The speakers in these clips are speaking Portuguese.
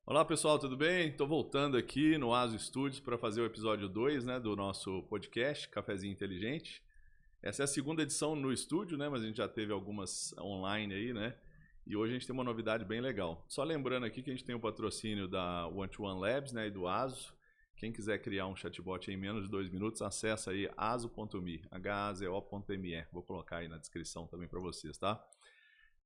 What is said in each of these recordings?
Olá pessoal, tudo bem? Estou voltando aqui no Aso Studios para fazer o episódio 2, né, do nosso podcast Cafezinho Inteligente. Essa é a segunda edição no estúdio, né, mas a gente já teve algumas online aí, né? E hoje a gente tem uma novidade bem legal. Só lembrando aqui que a gente tem o patrocínio da One-to-One Labs, né, e do Aso. Quem quiser criar um chatbot em menos de 2 minutos, acessa aí aso.me, hazo.me. Vou colocar aí na descrição também para vocês, tá?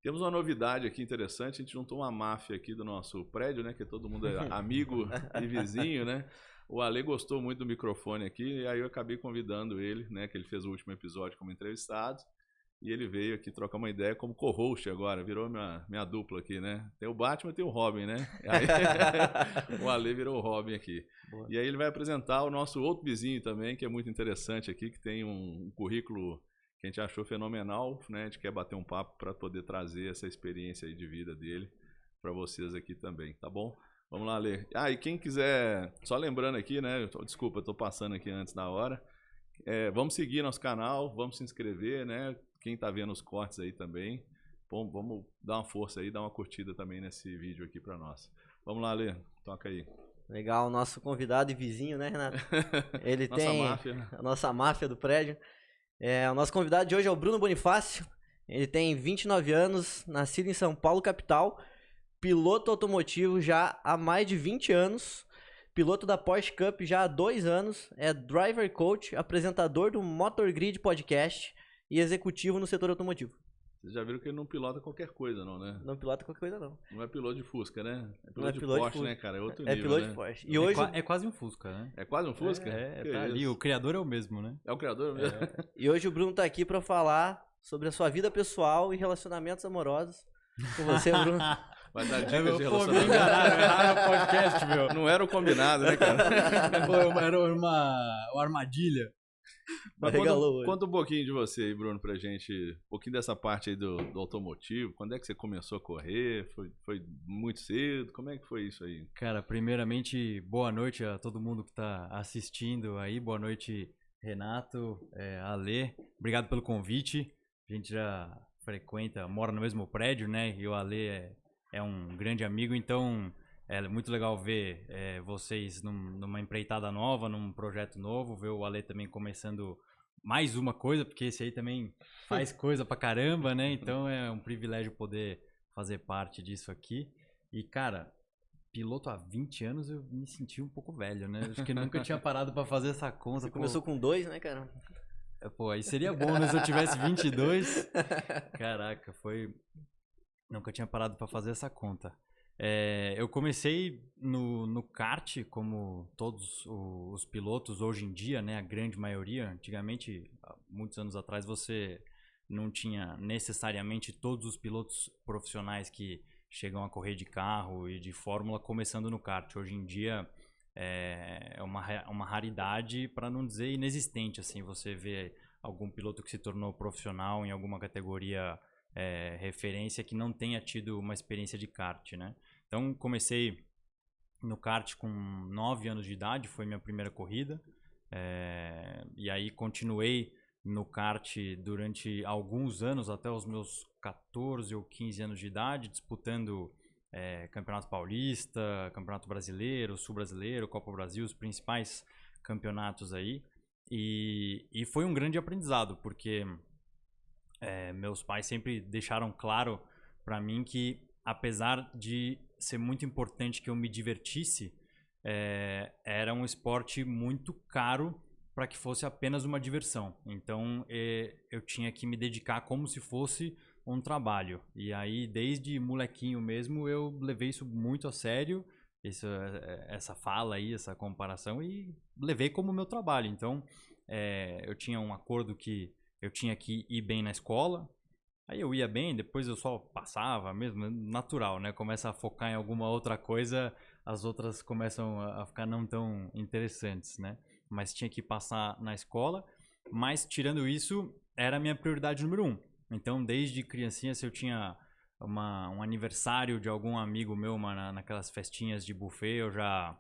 Temos uma novidade aqui interessante, a gente juntou uma máfia aqui do nosso prédio, né, que todo mundo é amigo e vizinho, né? O Ale gostou muito do microfone aqui, e aí eu acabei convidando ele, né, que ele fez o último episódio como entrevistado, e ele veio aqui trocar uma ideia como co-host agora, virou minha dupla aqui, né? Tem o Batman e tem o Robin, né? Aí, o Ale virou o Robin aqui. Boa. E aí ele vai apresentar o nosso outro vizinho também, que é muito interessante aqui, que tem um currículo que a gente achou fenomenal, né? A gente quer bater um papo para poder trazer essa experiência aí de vida dele para vocês aqui também, tá bom? Vamos lá ler. E quem quiser, só lembrando aqui, né? Desculpa, eu tô passando aqui antes da hora. Vamos seguir nosso canal, vamos se inscrever, né? Quem tá vendo os cortes aí também, bom, vamos dar uma força aí, dar uma curtida também nesse vídeo aqui para nós. Vamos lá, Lê, toca aí. Legal, nosso convidado e vizinho, né, Renato? Ele nossa tem máfia. A nossa máfia do prédio. O nosso convidado de hoje é o Bruno Bonifácio. Ele tem 29 anos, nascido em São Paulo, capital, piloto automotivo já há mais de 20 anos, piloto da Porsche Cup já há 2 anos, é driver coach, apresentador do Motor Grid Podcast e executivo no setor automotivo. Vocês já viram que ele não pilota qualquer coisa, não, né? Não pilota qualquer coisa, não. Não é piloto de Fusca, né? É piloto não é de piloto Porsche, de né, cara? É outro nível, piloto né? de Porsche. E hoje... É quase um Fusca, né? É quase um Fusca? Tá ali. O criador é o mesmo, né? É o criador mesmo? E hoje o Bruno tá aqui pra falar sobre a sua vida pessoal e relacionamentos amorosos. Com você, Bruno. Vai dar dicas de relacionamento. Me enganaram no podcast, meu. Não era o combinado, né, cara? Era uma armadilha. Mas conta um pouquinho de você aí, Bruno, pra gente. Um pouquinho dessa parte aí do automotivo. Quando é que você começou a correr? Foi muito cedo? Como é que foi isso aí? Cara, primeiramente, boa noite a todo mundo que tá assistindo aí. Boa noite, Renato, Ale. Obrigado pelo convite. A gente já mora no mesmo prédio, né? E o Ale é um grande amigo, então é muito legal ver vocês numa empreitada nova, num projeto novo, ver o Ale também começando mais uma coisa, porque esse aí também faz coisa pra caramba, né? Então é um privilégio poder fazer parte disso aqui. E, cara, piloto há 20 anos eu me senti um pouco velho, né? Acho que nunca tinha parado pra fazer essa conta. Você começou com 2, né, cara? Pô, aí seria bom, né? Se eu tivesse 22. Caraca, nunca tinha parado pra fazer essa conta. Eu comecei no kart, como todos os pilotos hoje em dia, né? A grande maioria. Antigamente, muitos anos atrás, você não tinha necessariamente todos os pilotos profissionais que chegam a correr de carro e de fórmula começando no kart. Hoje em dia é uma raridade, para não dizer inexistente, assim, você vê algum piloto que se tornou profissional em alguma categoria referência que não tenha tido uma experiência de kart, né? Então comecei no kart com 9 anos de idade, foi minha primeira corrida, e aí continuei no kart durante alguns anos, até os meus 14 ou 15 anos de idade, disputando Campeonato Paulista, Campeonato Brasileiro, Sul Brasileiro, Copa Brasil, os principais campeonatos aí. E foi um grande aprendizado, porque meus pais sempre deixaram claro para mim que, apesar de ser muito importante que eu me divertisse, era um esporte muito caro para que fosse apenas uma diversão. Então eu tinha que me dedicar como se fosse um trabalho. E aí, desde molequinho mesmo, eu levei isso muito a sério, essa fala aí, essa comparação, e levei como meu trabalho. Então eu tinha um acordo que eu tinha que ir bem na escola. Aí eu ia bem, depois eu só passava mesmo, natural, né? Começa a focar em alguma outra coisa, as outras começam a ficar não tão interessantes, né? Mas tinha que passar na escola. Mas, tirando isso, era a minha prioridade número 1. Então, desde criancinha, se eu tinha um aniversário de algum amigo meu, naquelas festinhas de buffet, eu já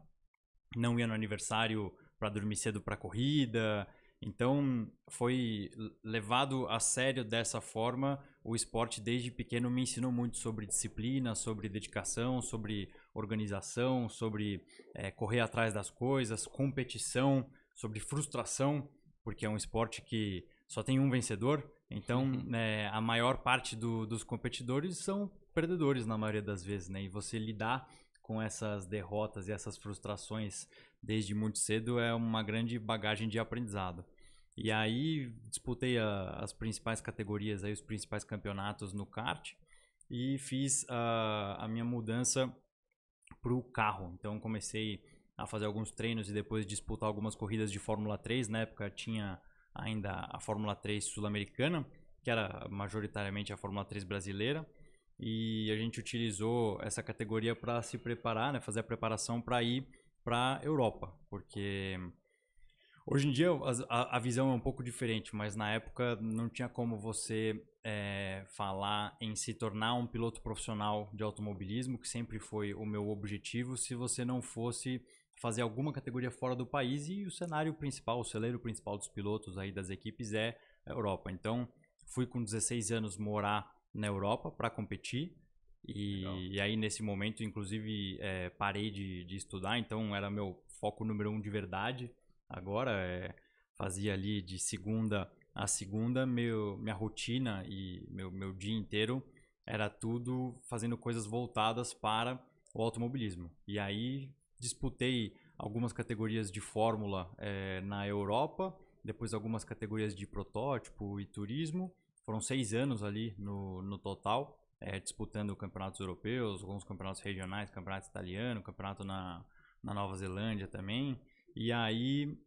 não ia no aniversário para dormir cedo para corrida. Então, foi levado a sério dessa forma. O esporte, desde pequeno, me ensinou muito sobre disciplina, sobre dedicação, sobre organização, sobre correr atrás das coisas, competição, sobre frustração, porque é um esporte que só tem um vencedor. Então, a maior parte dos competidores são perdedores na maioria das vezes, né? E você lidar com essas derrotas e essas frustrações desde muito cedo é uma grande bagagem de aprendizado. E aí disputei as principais categorias, aí, os principais campeonatos no kart e fiz a minha mudança para o carro. Então comecei a fazer alguns treinos e depois disputar algumas corridas de Fórmula 3. Na época tinha ainda a Fórmula 3 sul-americana, que era majoritariamente a Fórmula 3 brasileira. E a gente utilizou essa categoria para se preparar, né, fazer a preparação para ir para a Europa, porque hoje em dia a visão é um pouco diferente, mas na época não tinha como você falar em se tornar um piloto profissional de automobilismo, que sempre foi o meu objetivo, se você não fosse fazer alguma categoria fora do país. E o cenário principal, o celeiro principal dos pilotos aí das equipes é a Europa. Então fui com 16 anos morar na Europa para competir e aí nesse momento inclusive parei de estudar, então era meu foco número 1 de verdade. Agora fazia ali de segunda a segunda, minha rotina e meu dia inteiro era tudo fazendo coisas voltadas para o automobilismo. E aí disputei algumas categorias de Fórmula na Europa, depois algumas categorias de protótipo e turismo. Foram 6 anos ali no total, disputando campeonatos europeus, alguns campeonatos regionais, campeonato italiano, campeonato na Nova Zelândia também. E aí,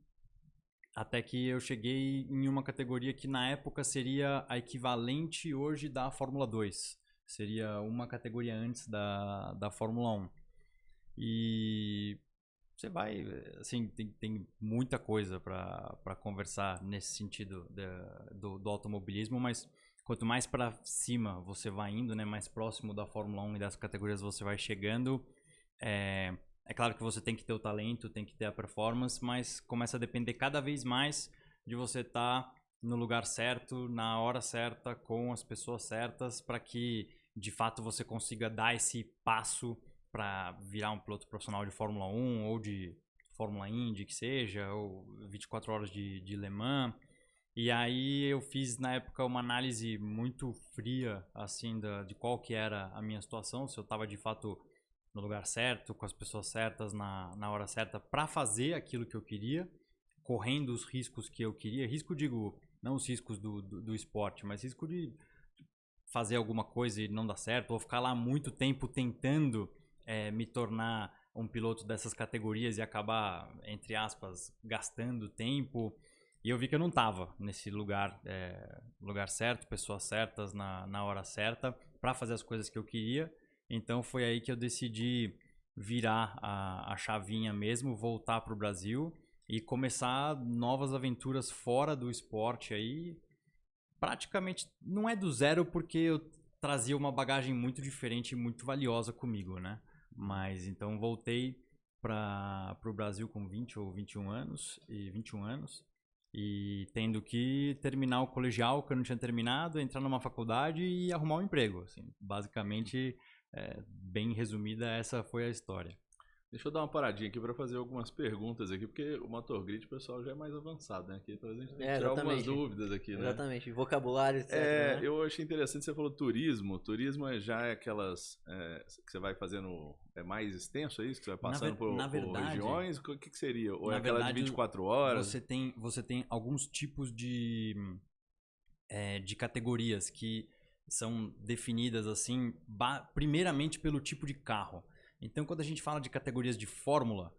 até que eu cheguei em uma categoria que na época seria a equivalente hoje da Fórmula 2. Seria uma categoria antes da Fórmula 1. E você vai, assim, tem muita coisa para conversar nesse sentido do automobilismo, mas quanto mais para cima você vai indo, né, mais próximo da Fórmula 1 e das categorias você vai chegando, é claro que você tem que ter o talento, tem que ter a performance, mas começa a depender cada vez mais de você estar no lugar certo, na hora certa, com as pessoas certas, para que de fato você consiga dar esse passo para virar um piloto profissional de Fórmula 1 ou de Fórmula Indy, que seja, ou 24 horas de Le Mans. E aí eu fiz na época uma análise muito fria assim de qual que era a minha situação, se eu estava de fato no lugar certo, com as pessoas certas, na hora certa, para fazer aquilo que eu queria, correndo os riscos que eu queria. Risco, digo, não os riscos do esporte, mas risco de fazer alguma coisa e não dar certo, ou ficar lá muito tempo tentando me tornar um piloto dessas categorias e acabar, entre aspas, gastando tempo. E eu vi que eu não estava nesse lugar certo, pessoas certas, na hora certa, para fazer as coisas que eu queria. Então foi aí que eu decidi virar a chavinha mesmo, voltar para o Brasil e começar novas aventuras fora do esporte aí. Praticamente não é do zero, porque eu trazia uma bagagem muito diferente e muito valiosa comigo, né? Mas então voltei para o Brasil com 20 ou 21 anos e tendo que terminar o colegial que eu não tinha terminado, entrar numa faculdade e arrumar um emprego, assim. Basicamente, bem resumida, essa foi a história. Deixa eu dar uma paradinha aqui para fazer algumas perguntas aqui, porque o Motor Grid, o pessoal já é mais avançado, né? Aqui, então a gente tem que tirar algumas dúvidas aqui, né? Exatamente, vocabulário, etc. Né? Eu achei interessante, você falou turismo. Turismo já é aquelas que você vai fazendo, mais extenso, é isso? Que você vai passando por regiões? O que seria? Ou é aquela verdade, de 24 horas? Você tem alguns tipos de categorias que são definidas assim, primeiramente pelo tipo de carro. Então, quando a gente fala de categorias de Fórmula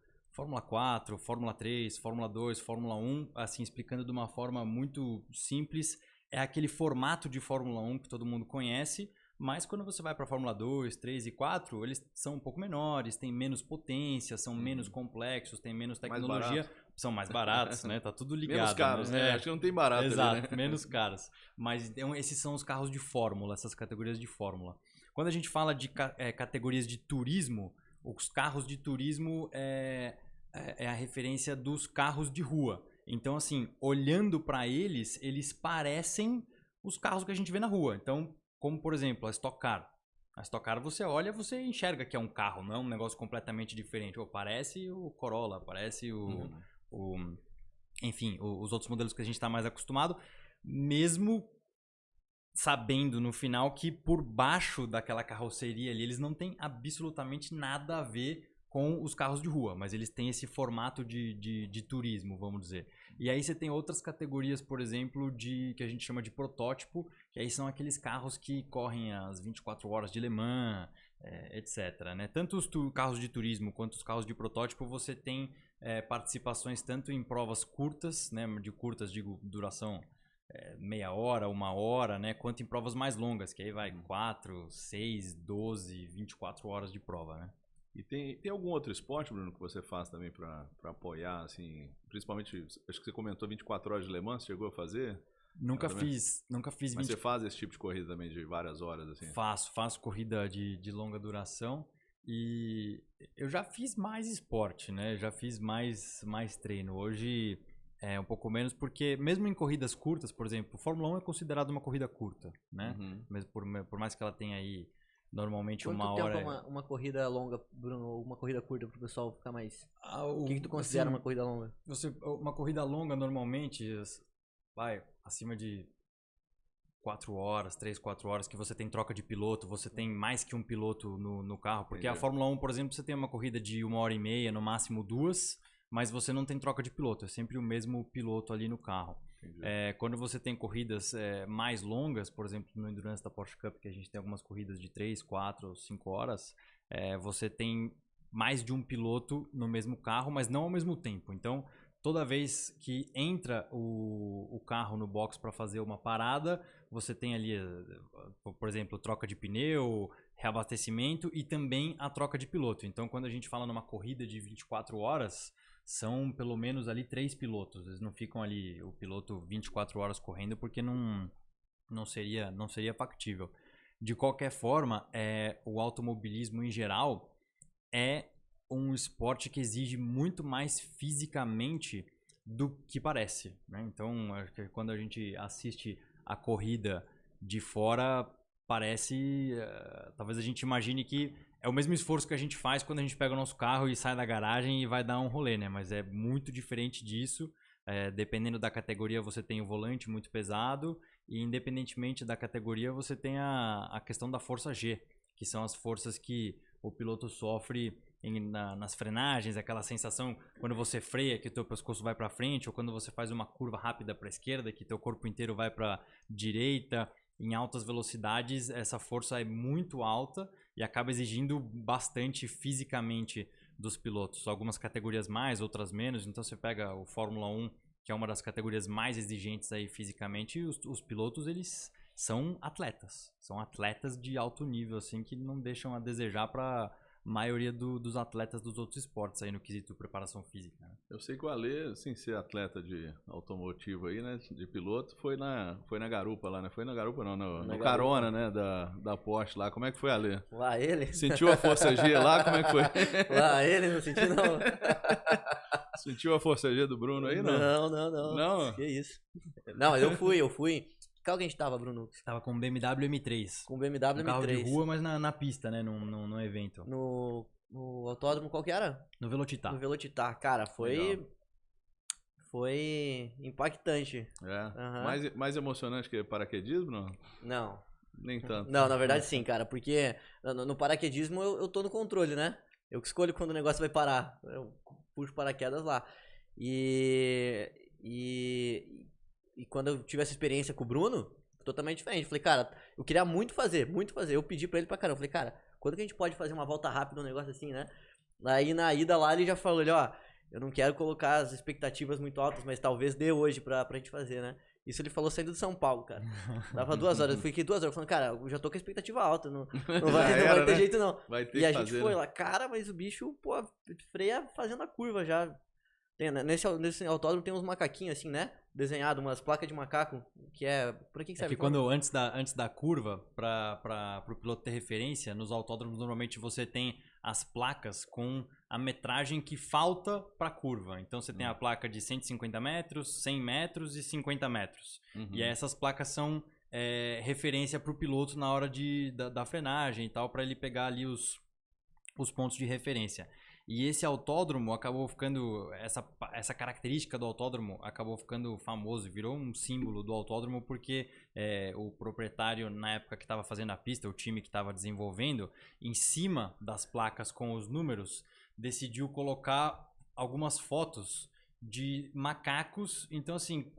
4, Fórmula 3, Fórmula 2, Fórmula 1, assim, explicando de uma forma muito simples, é aquele formato de Fórmula 1 que todo mundo conhece, mas quando você vai para Fórmula 2, 3 e 4, eles são um pouco menores, têm menos potência, são menos complexos, têm menos tecnologia, são mais baratos, né? Tá tudo ligado. Menos caros, né? Acho que não tem barato. Exato, ali, né? menos caros. Mas então, esses são os carros de Fórmula, essas categorias de Fórmula. Quando a gente fala de categorias de turismo, os carros de turismo é a referência dos carros de rua. Então, assim, olhando para eles parecem os carros que a gente vê na rua. Então, como por exemplo, a Stock Car. A Stock Car você olha, você enxerga que é um carro, não é um negócio completamente diferente. Ou parece o Corolla, parece enfim, os outros modelos que a gente está mais acostumado, mesmo sabendo no final que por baixo daquela carroceria ali, eles não têm absolutamente nada a ver com os carros de rua, mas eles têm esse formato de turismo, vamos dizer. E aí você tem outras categorias, por exemplo, que a gente chama de protótipo, que aí são aqueles carros que correm as 24 horas de Le Mans, etc. Né? Tanto os carros de turismo quanto os carros de protótipo, você tem participações tanto em provas curtas, né, de curtas, digo, duração meia hora, 1 hora, né, quanto em provas mais longas, que aí vai 4, 6, 12, 24 horas de prova, né? E tem algum outro esporte, Bruno, que você faz também para apoiar, assim, principalmente, acho que você comentou 24 horas de Le Mans, chegou a fazer? Nunca fiz Mas você faz esse tipo de corrida também de várias horas, assim? Faço corrida de longa duração e eu já fiz mais esporte, né? Já fiz mais treino. Hoje é um pouco menos, porque mesmo em corridas curtas, por exemplo, Fórmula 1 é considerado uma corrida curta, né? Mesmo por mais que ela tenha aí normalmente Quanto 1 tempo hora. uma corrida longa, Bruno, ou uma corrida curta para o pessoal ficar mais... O que tu considera assim, uma corrida longa? Uma corrida longa normalmente vai acima de 4 horas, 3, 4 horas, que você tem troca de piloto, você tem mais que um piloto no carro, porque a Fórmula 1, por exemplo, você tem uma corrida de 1h30, no máximo 2, mas você não tem troca de piloto, é sempre o mesmo piloto ali no carro. Quando você tem corridas mais longas, por exemplo, no Endurance da Porsche Cup, que a gente tem algumas corridas de 3, 4, 5 horas, você tem mais de um piloto no mesmo carro, mas não ao mesmo tempo. Então, toda vez que entra o carro no box para fazer uma parada, você tem ali, por exemplo, troca de pneu, reabastecimento e também a troca de piloto. Então, quando a gente fala numa corrida de 24 horas, são pelo menos ali 3 pilotos. Eles não ficam ali o piloto 24 horas correndo, porque não seria factível. De qualquer forma, o automobilismo em geral é um esporte que exige muito mais fisicamente do que parece, né? Então, acho que quando a gente assiste a corrida de fora, parece... talvez a gente imagine que é o mesmo esforço que a gente faz quando a gente pega o nosso carro e sai da garagem e vai dar um rolê, né? Mas é muito diferente disso. Dependendo da categoria, você tem o volante muito pesado e, independentemente da categoria, você tem a questão da força G, que são as forças que o piloto sofre nas frenagens, aquela sensação quando você freia que o teu pescoço vai para frente, ou quando você faz uma curva rápida para a esquerda, que teu corpo inteiro vai para direita. Em altas velocidades, essa força é muito alta e acaba exigindo bastante fisicamente dos pilotos. Algumas categorias mais, outras menos. Então você pega o Fórmula 1, que é uma das categorias mais exigentes aí fisicamente, e os pilotos, eles são atletas de alto nível, assim, que não deixam a desejar para maioria dos atletas dos outros esportes aí no quesito preparação física, né? Eu sei que o Alê, sem ser atleta de automotivo aí, né, de piloto, foi na garupa lá, né? Foi na garupa não, no carona, né, da Porsche lá. Como é que foi, Alê? Lá ele? Sentiu a força G lá? Como é que foi? Lá ele, não senti não. Sentiu a força G do Bruno aí, não? Não? Que isso. Não, mas eu fui. Que carro que a gente tava, Bruno? Tava com o BMW M3. Com o BMW M3. Carro de rua, mas na pista, né? No evento. No autódromo, qual que era? No Velocitar. No Velocitar. Cara, foi impactante. Uhum. Mais emocionante que paraquedismo, não? Não. Nem tanto. Não, na verdade sim, cara. Porque no paraquedismo eu tô no controle, né? Eu que escolho quando o negócio vai parar. Eu puxo paraquedas lá. E quando eu tive essa experiência com o Bruno, totalmente diferente. Falei, cara, eu queria muito fazer. Eu pedi pra ele pra caramba. Falei, cara, quando que a gente pode fazer uma volta rápida, um negócio assim, né? Aí na ida lá ele já falou, eu não quero colocar as expectativas muito altas, mas talvez dê hoje pra gente fazer, né? Isso ele falou saindo de São Paulo, cara. Dava 2 horas, eu fiquei 2 horas falando, cara, eu já tô com a expectativa alta, não vai ter jeito não. Vai ter e a que gente fazer, foi né? lá, cara, mas o bicho, pô, freia fazendo a curva já. Nesse autódromo tem uns macaquinhos assim, né? Desenhado, umas placas de macaco, que é... Pra que serve? É que quando, antes da curva, para o piloto ter referência, nos autódromos normalmente você tem as placas com a metragem que falta para a curva. Então você tem a placa de 150 metros, 100 metros e 50 metros. E aí essas placas são referência para o piloto na hora da frenagem e tal, para ele pegar ali os pontos de referência. E esse autódromo acabou ficando, essa característica do autódromo acabou ficando famoso, virou um símbolo do autódromo porque o proprietário, na época que estava fazendo a pista, o time que estava desenvolvendo, em cima das placas com os números, decidiu colocar algumas fotos de macacos, então assim,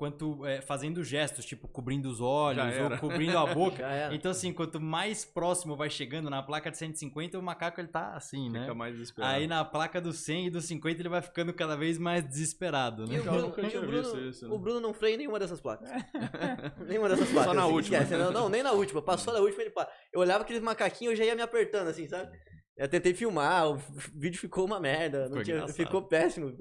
fazendo gestos, tipo cobrindo os olhos ou cobrindo a boca. Então assim, quanto mais próximo vai chegando na placa de 150, o macaco ele tá assim, né? Fica mais desesperado. Aí na placa do 100 e do 50 ele vai ficando cada vez mais desesperado, né? O Bruno não freia em nenhuma dessas placas. Nenhuma dessas placas. Só na última. Não, nem na última. Passou na última, ele para. Eu olhava aqueles macaquinhos, eu já ia me apertando assim, sabe? Eu tentei filmar, o vídeo ficou uma merda. Ficou péssimo.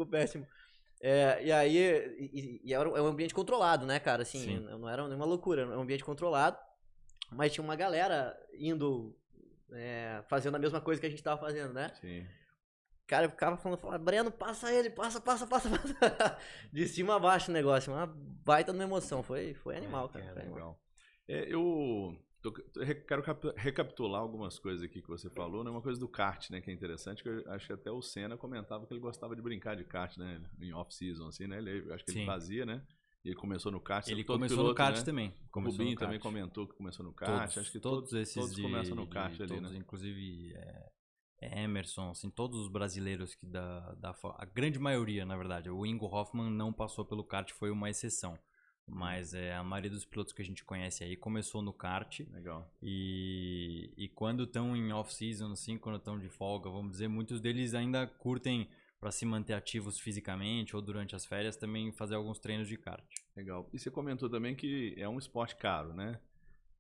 E aí, é um ambiente controlado, né, cara? Assim, Sim. não era nenhuma loucura, era um ambiente controlado. Mas tinha uma galera indo, fazendo a mesma coisa que a gente tava fazendo, né? Sim. Cara, eu ficava falando, Breno, passa ele, passa. De cima a baixo o negócio, uma baita numa emoção. Foi animal, cara. Foi legal. Quero recapitular algumas coisas aqui que você falou, né? Uma coisa do kart, né, que é interessante, que eu acho que até o Senna comentava que ele gostava de brincar de kart, né, em off-season, assim, né, acho que ele fazia, né, e ele começou no kart. Ele começou no kart, né? Também. O Rubinho também comentou que começou no kart, acho que todos começam no kart ali, todos, né. Inclusive Emerson, assim, todos os brasileiros que a grande maioria, na verdade, o Ingo Hoffmann não passou pelo kart, foi uma exceção. Mas a maioria dos pilotos que a gente conhece aí começou no kart. Legal. E quando estão em off-season, assim, quando estão de folga, vamos dizer, muitos deles ainda curtem, para se manter ativos fisicamente ou durante as férias, também fazer alguns treinos de kart. Legal. E você comentou também que é um esporte caro, né?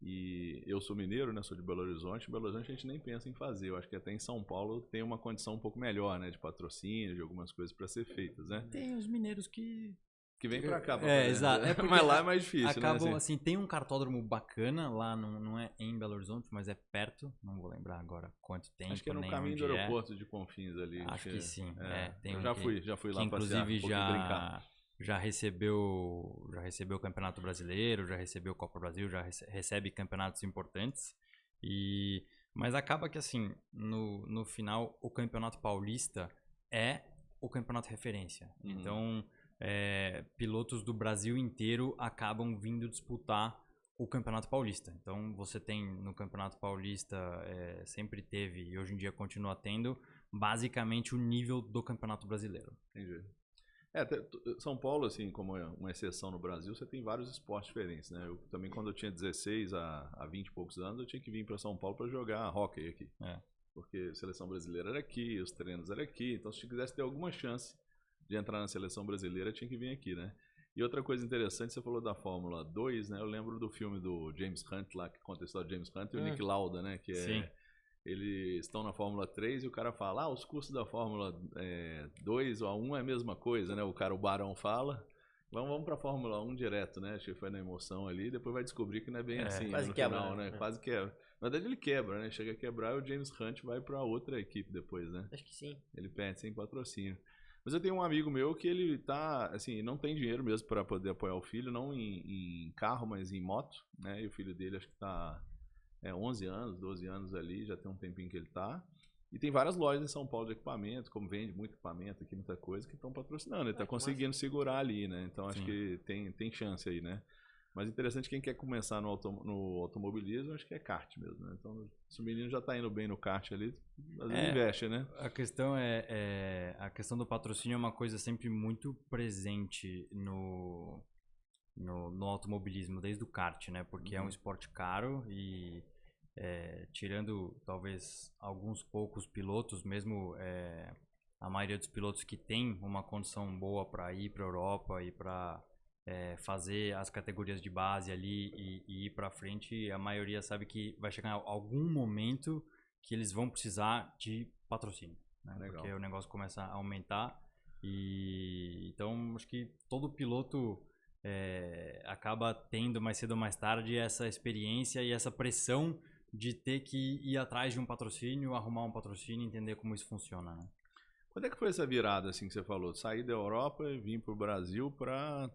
E eu sou mineiro, né? Sou de Belo Horizonte. Belo Horizonte a gente nem pensa em fazer. Eu acho que até em São Paulo tem uma condição um pouco melhor, né? De patrocínio, de algumas coisas para ser feitas, né? Tem os mineiros que vem pra cá. Exato. Mas lá é mais difícil, acabam, né? Assim, tem um kartódromo bacana lá, não é em Belo Horizonte, mas é perto. Não vou lembrar agora quanto tempo. Acho que é no caminho do aeroporto de Confins ali. Acho que sim. Tem já fui lá passear, inclusive já recebeu o Campeonato Brasileiro, já recebeu o Copa Brasil, já recebe campeonatos importantes. Mas acaba que assim, no final, o Campeonato Paulista é o campeonato referência. Então, pilotos do Brasil inteiro acabam vindo disputar o Campeonato Paulista. Então você tem no Campeonato Paulista, sempre teve e hoje em dia continua tendo, basicamente o nível do Campeonato Brasileiro. Entendi. São Paulo, assim, como é uma exceção no Brasil, você tem vários esportes diferentes, né? Eu também, quando eu tinha 16 a 20 e poucos anos, eu tinha que vir para São Paulo para jogar hóquei aqui. Porque a seleção brasileira era aqui, os treinos eram aqui. Então, se quisesse ter alguma chance de entrar na seleção brasileira, tinha que vir aqui, né? E outra coisa interessante, você falou da Fórmula 2, né? Eu lembro do filme do James Hunt lá, que conta a história de James Hunt e o Nick Lauda, né? Que Sim. Eles estão na Fórmula 3 e o cara fala, os custos da Fórmula 2 ou a 1 é a mesma coisa, né? O Barão fala, vamos pra Fórmula 1 direto, né? Acho que foi na emoção ali, depois vai descobrir que não é bem assim, quase no quebra, final, né? Quase quebra. Na verdade ele quebra, né? Chega a quebrar e o James Hunt vai pra outra equipe depois, né? Acho que sim. Ele perde sem patrocínio. Mas eu tenho um amigo meu que ele tá, assim, não tem dinheiro mesmo para poder apoiar o filho, não em carro, mas em moto, né? E o filho dele acho que tá 11 anos, 12 anos ali, já tem um tempinho que ele tá. E tem várias lojas em São Paulo de equipamento, como vende muito equipamento aqui, muita coisa, que estão patrocinando. Ele tá conseguindo segurar ali, né? Então acho que tem chance aí, né? Mas interessante, quem quer começar no automobilismo, acho que é kart mesmo, né? Então, se o menino já tá indo bem no kart ali, às vezes investe, né? A questão a questão do patrocínio é uma coisa sempre muito presente no automobilismo, desde o kart, né? Porque é um esporte caro e tirando talvez alguns poucos pilotos, mesmo a maioria dos pilotos que tem uma condição boa para ir para a Europa e para fazer as categorias de base ali e ir para frente, a maioria sabe que vai chegar algum momento que eles vão precisar de patrocínio, né? Porque o negócio começa a aumentar E então acho que todo piloto acaba tendo mais cedo ou mais tarde essa experiência e essa pressão de ter que ir atrás de um patrocínio, arrumar um patrocínio, entender como isso funciona, né? Quando é que foi essa virada, assim, que você falou? Sair da Europa e vir pro Brasil para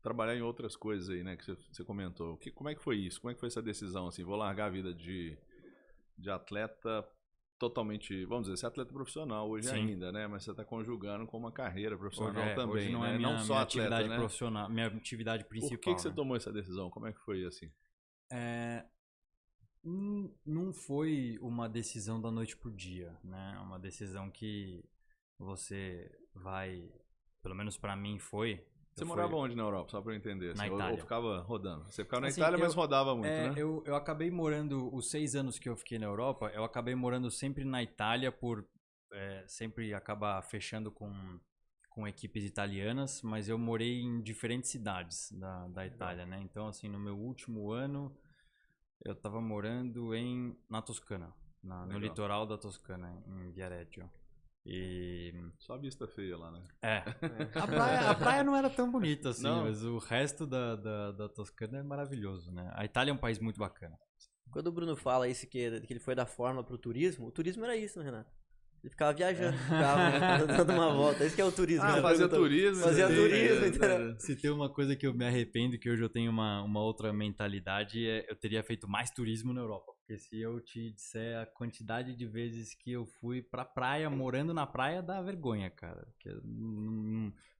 trabalhar em outras coisas aí, né, que você comentou. Como é que foi isso? Como é que foi essa decisão, assim? Vou largar a vida de atleta totalmente, vamos dizer, você é atleta profissional hoje Sim. ainda, né? Mas você está conjugando com uma carreira profissional também, hoje não né? é não só minha atleta, atividade né? profissional, minha atividade principal. Por que você né? tomou essa decisão? Como é que foi, assim? Não foi uma decisão da noite pro dia, né? Uma decisão que você vai, pelo menos pra mim foi. Você morava onde na Europa, só para eu entender? Na assim, Itália. Ou ficava rodando? Você ficava na Assim, Itália, mas rodava muito, né? Eu acabei morando, os 6 anos que eu fiquei na Europa, eu acabei morando sempre na Itália por sempre acabar fechando com equipes italianas, mas eu morei em diferentes cidades da Itália, né? Então, assim, no meu último ano, eu estava morando na Toscana, no litoral da Toscana, em Viareggio. E... Só vista feia lá, né? A praia não era tão bonita assim, Não. mas o resto da Toscana é maravilhoso, né? A Itália é um país muito bacana. Quando o Bruno fala isso, que ele foi da Fórmula pro turismo, o turismo era isso, né, Renato? Ele ficava viajando, ficava dando uma volta. Isso que é o turismo. Ah, né? fazia turismo. Fazia entendeu? turismo, entendeu? Se tem uma coisa que eu me arrependo, que hoje eu tenho uma outra mentalidade, eu teria feito mais turismo na Europa. Porque se eu te disser a quantidade de vezes que eu fui pra praia, morando na praia, dá vergonha, cara. Porque eu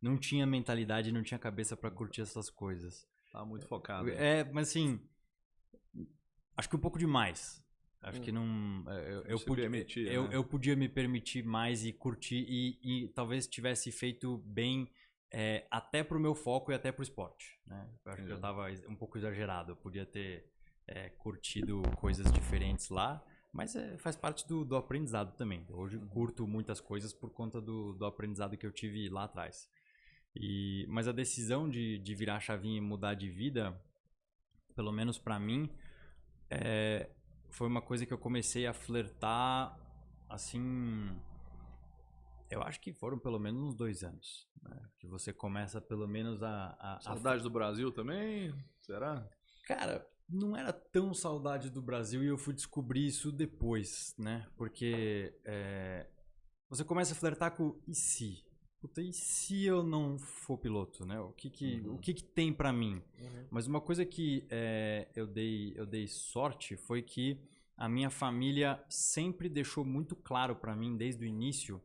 não tinha mentalidade, não tinha cabeça pra curtir essas coisas. Tava muito focado. Mas assim, acho que um pouco demais. Acho que não. Eu podia me permitir mais e curtir e talvez tivesse feito bem até pro meu foco e até pro esporte. Né? Eu acho que eu tava um pouco exagerado. Eu podia ter curtido coisas diferentes lá, mas faz parte do aprendizado também. Hoje curto muitas coisas por conta do aprendizado que eu tive lá atrás. Mas a decisão de virar a chavinha e mudar de vida, pelo menos pra mim, foi uma coisa que eu comecei a flertar, assim, eu acho que foram pelo menos uns 2 anos, né? Que você começa pelo menos Saudade do Brasil também? Será? Cara, não era tão saudade do Brasil e eu fui descobrir isso depois, né? Porque você começa a flertar com e se? Puta, e se eu não for piloto, né? O que tem pra mim? Mas uma coisa que eu dei sorte foi que a minha família sempre deixou muito claro pra mim desde o início.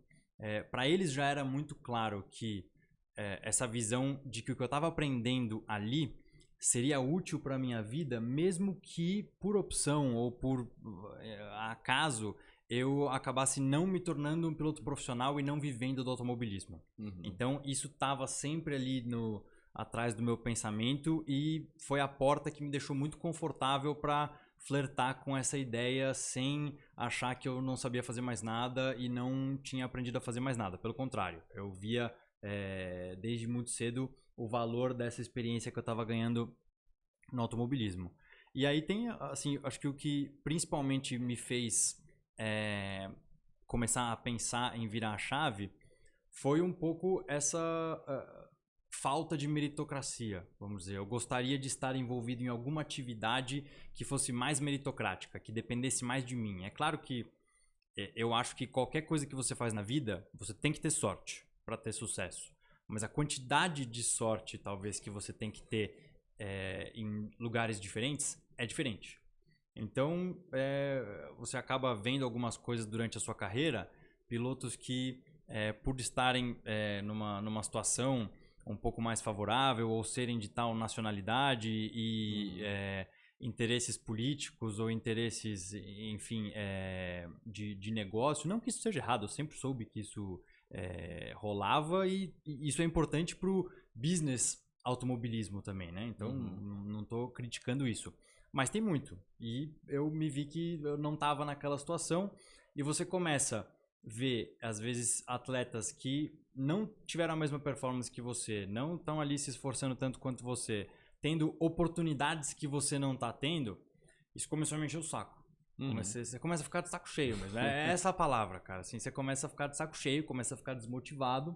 Pra eles já era muito claro que essa visão de que o que eu tava aprendendo ali seria útil pra minha vida, mesmo que por opção ou por acaso eu acabasse não me tornando um piloto profissional e não vivendo do automobilismo. Então, isso estava sempre ali atrás do meu pensamento e foi a porta que me deixou muito confortável para flertar com essa ideia sem achar que eu não sabia fazer mais nada e não tinha aprendido a fazer mais nada. Pelo contrário, eu via desde muito cedo o valor dessa experiência que eu estava ganhando no automobilismo. E aí tem, assim, acho que o que principalmente me fez começar a pensar em virar a chave foi um pouco essa falta de meritocracia, vamos dizer. Eu gostaria de estar envolvido em alguma atividade que fosse mais meritocrática, que dependesse mais de mim. É claro que eu acho que qualquer coisa que você faz na vida, você tem que ter sorte para ter sucesso. Mas a quantidade de sorte, talvez, que você tem que ter em lugares diferentes, é diferente. Então, você acaba vendo algumas coisas durante a sua carreira, pilotos que, por estarem numa situação um pouco mais favorável ou serem de tal nacionalidade e interesses políticos ou interesses, enfim, de negócio, não que isso seja errado, eu sempre soube que isso rolava e isso é importante para o business automobilismo também, né? Então, não estou criticando isso. Mas tem muito. E eu me vi que eu não estava naquela situação. E você começa a ver, às vezes, atletas que não tiveram a mesma performance que você, não estão ali se esforçando tanto quanto você, tendo oportunidades que você não está tendo. Isso começou a me encher o saco. Você começa a ficar de saco cheio mesmo. É essa a palavra, cara. Assim, você começa a ficar de saco cheio, começa a ficar desmotivado.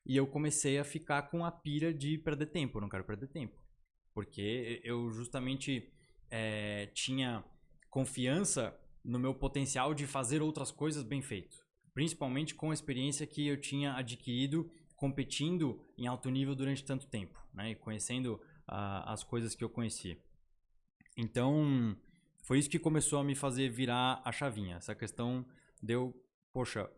E eu comecei a ficar com a pira de perder tempo. Eu não quero perder tempo. Porque eu justamente tinha confiança no meu potencial de fazer outras coisas bem feito. Principalmente com a experiência que eu tinha adquirido competindo em alto nível durante tanto tempo, né? E conhecendo as coisas que eu conheci. Então, foi isso que começou a me fazer virar a chavinha. Essa questão deu, poxa,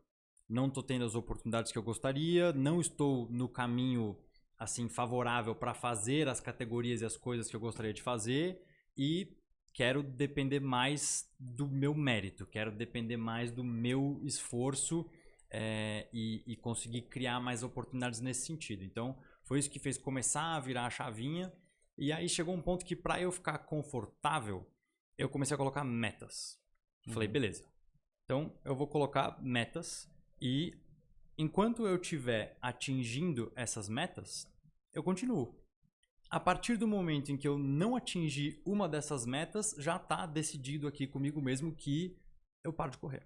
não estou tendo as oportunidades que eu gostaria, não estou no caminho assim favorável para fazer as categorias e as coisas que eu gostaria de fazer e quero depender mais do meu mérito, quero depender mais do meu esforço e conseguir criar mais oportunidades nesse sentido. Então, foi isso que fez começar a virar a chavinha. E aí chegou um ponto que para eu ficar confortável, eu comecei a colocar metas. Falei, beleza. Então, eu vou colocar metas e enquanto eu estiver atingindo essas metas, eu continuo. A partir do momento em que eu não atingir uma dessas metas, já está decidido aqui comigo mesmo que eu paro de correr.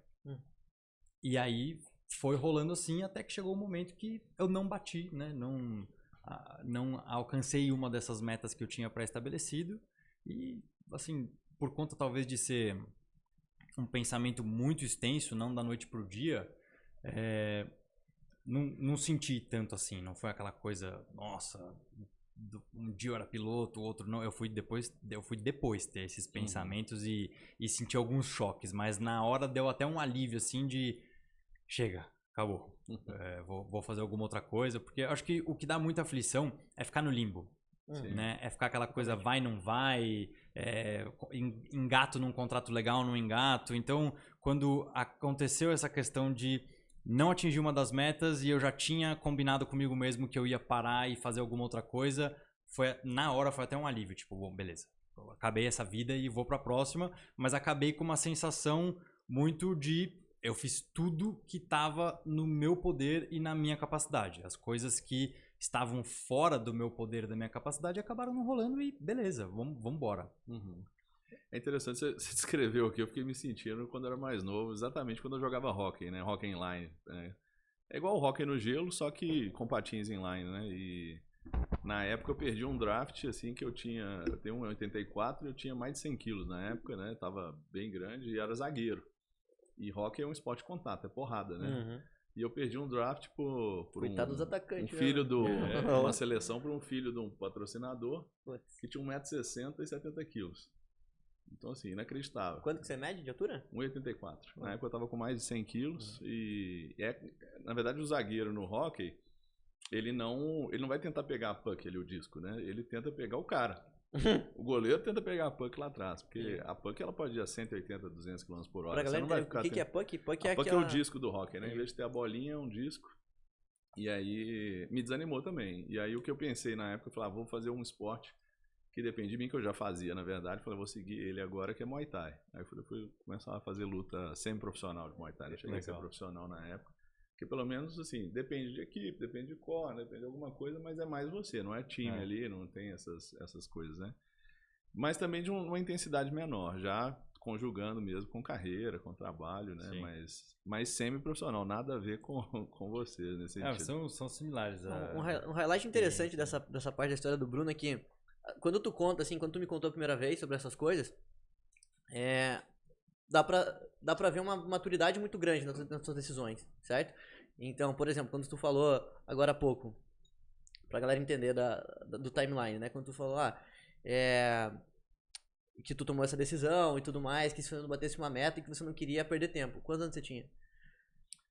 E aí foi rolando assim até que chegou o momento que eu não bati, né? Não alcancei uma dessas metas que eu tinha pré-estabelecido. E, assim, por conta talvez de ser um pensamento muito extenso, não da noite pro dia, não senti tanto assim. Não foi aquela coisa, nossa, um dia eu era piloto, o outro não. Eu fui depois ter esses pensamentos e senti alguns choques. Mas na hora deu até um alívio, assim, de chega, acabou. Vou fazer alguma outra coisa, porque eu acho que o que dá muita aflição é ficar no limbo, né? É ficar aquela coisa vai, não vai, engato num contrato legal, não engato. Então, quando aconteceu essa questão de não atingir uma das metas e eu já tinha combinado comigo mesmo que eu ia parar e fazer alguma outra coisa, na hora foi até um alívio, tipo, bom, beleza, eu acabei essa vida e vou pra próxima, mas acabei com uma sensação muito de eu fiz tudo que estava no meu poder e na minha capacidade. As coisas que estavam fora do meu poder e da minha capacidade acabaram não rolando e beleza, vamos embora. É interessante, você descreveu aqui, eu fiquei me sentindo quando eu era mais novo, exatamente quando eu jogava hockey, né? Hockey inline. É igual o hockey no gelo, só que com patins inline, né? E na época eu perdi um draft, assim, que eu tenho 1,84 e eu tinha mais de 100 quilos na época, né? Tava bem grande e era zagueiro. E hockey é um esporte de contato, é porrada, né? E eu perdi um draft por Coitado dos atacantes, um filho uma seleção para um filho de um patrocinador que tinha 1,60 m e 70 quilos. Então, assim, inacreditável. Quanto que você mede de altura? 1,84. Na época eu tava com mais de 100 quilos e na verdade o zagueiro no hockey, ele não vai tentar pegar a puck ali, o disco, né? Ele tenta pegar o cara. O goleiro tenta pegar a puck lá atrás, porque a puck ela pode ir a 180, 200 km por hora. Pra galera, você não vai ficar o que é puck? Puck a é puck aquela... é o disco do hockey, né? Em vez de ter a bolinha, é um disco. E aí me desanimou também. E aí o que eu pensei na época, eu falei, vou fazer um esporte que depende de mim, que eu já fazia, na verdade. Falei, vou seguir ele agora, que é Muay Thai. Aí eu fui começar a fazer luta semi-profissional de Muay Thai. Eu cheguei a ser profissional na época. Porque pelo menos, assim, depende de equipe, depende de core, depende de alguma coisa, mas é mais você, não é time ali, não tem essas coisas, né? Mas também de uma intensidade menor, já conjugando mesmo com carreira, com trabalho, né? Mas semi-profissional, nada a ver com você nesse sentido. São similares. Um highlight interessante dessa parte da história do Bruno é que quando tu me contou a primeira vez sobre essas coisas, dá pra ver uma maturidade muito grande nas suas decisões, certo? Então, por exemplo, quando tu falou agora há pouco, pra galera entender do timeline, né? Quando tu falou, que tu tomou essa decisão e tudo mais, que se você não batesse uma meta e que você não queria perder tempo. Quantos anos você tinha?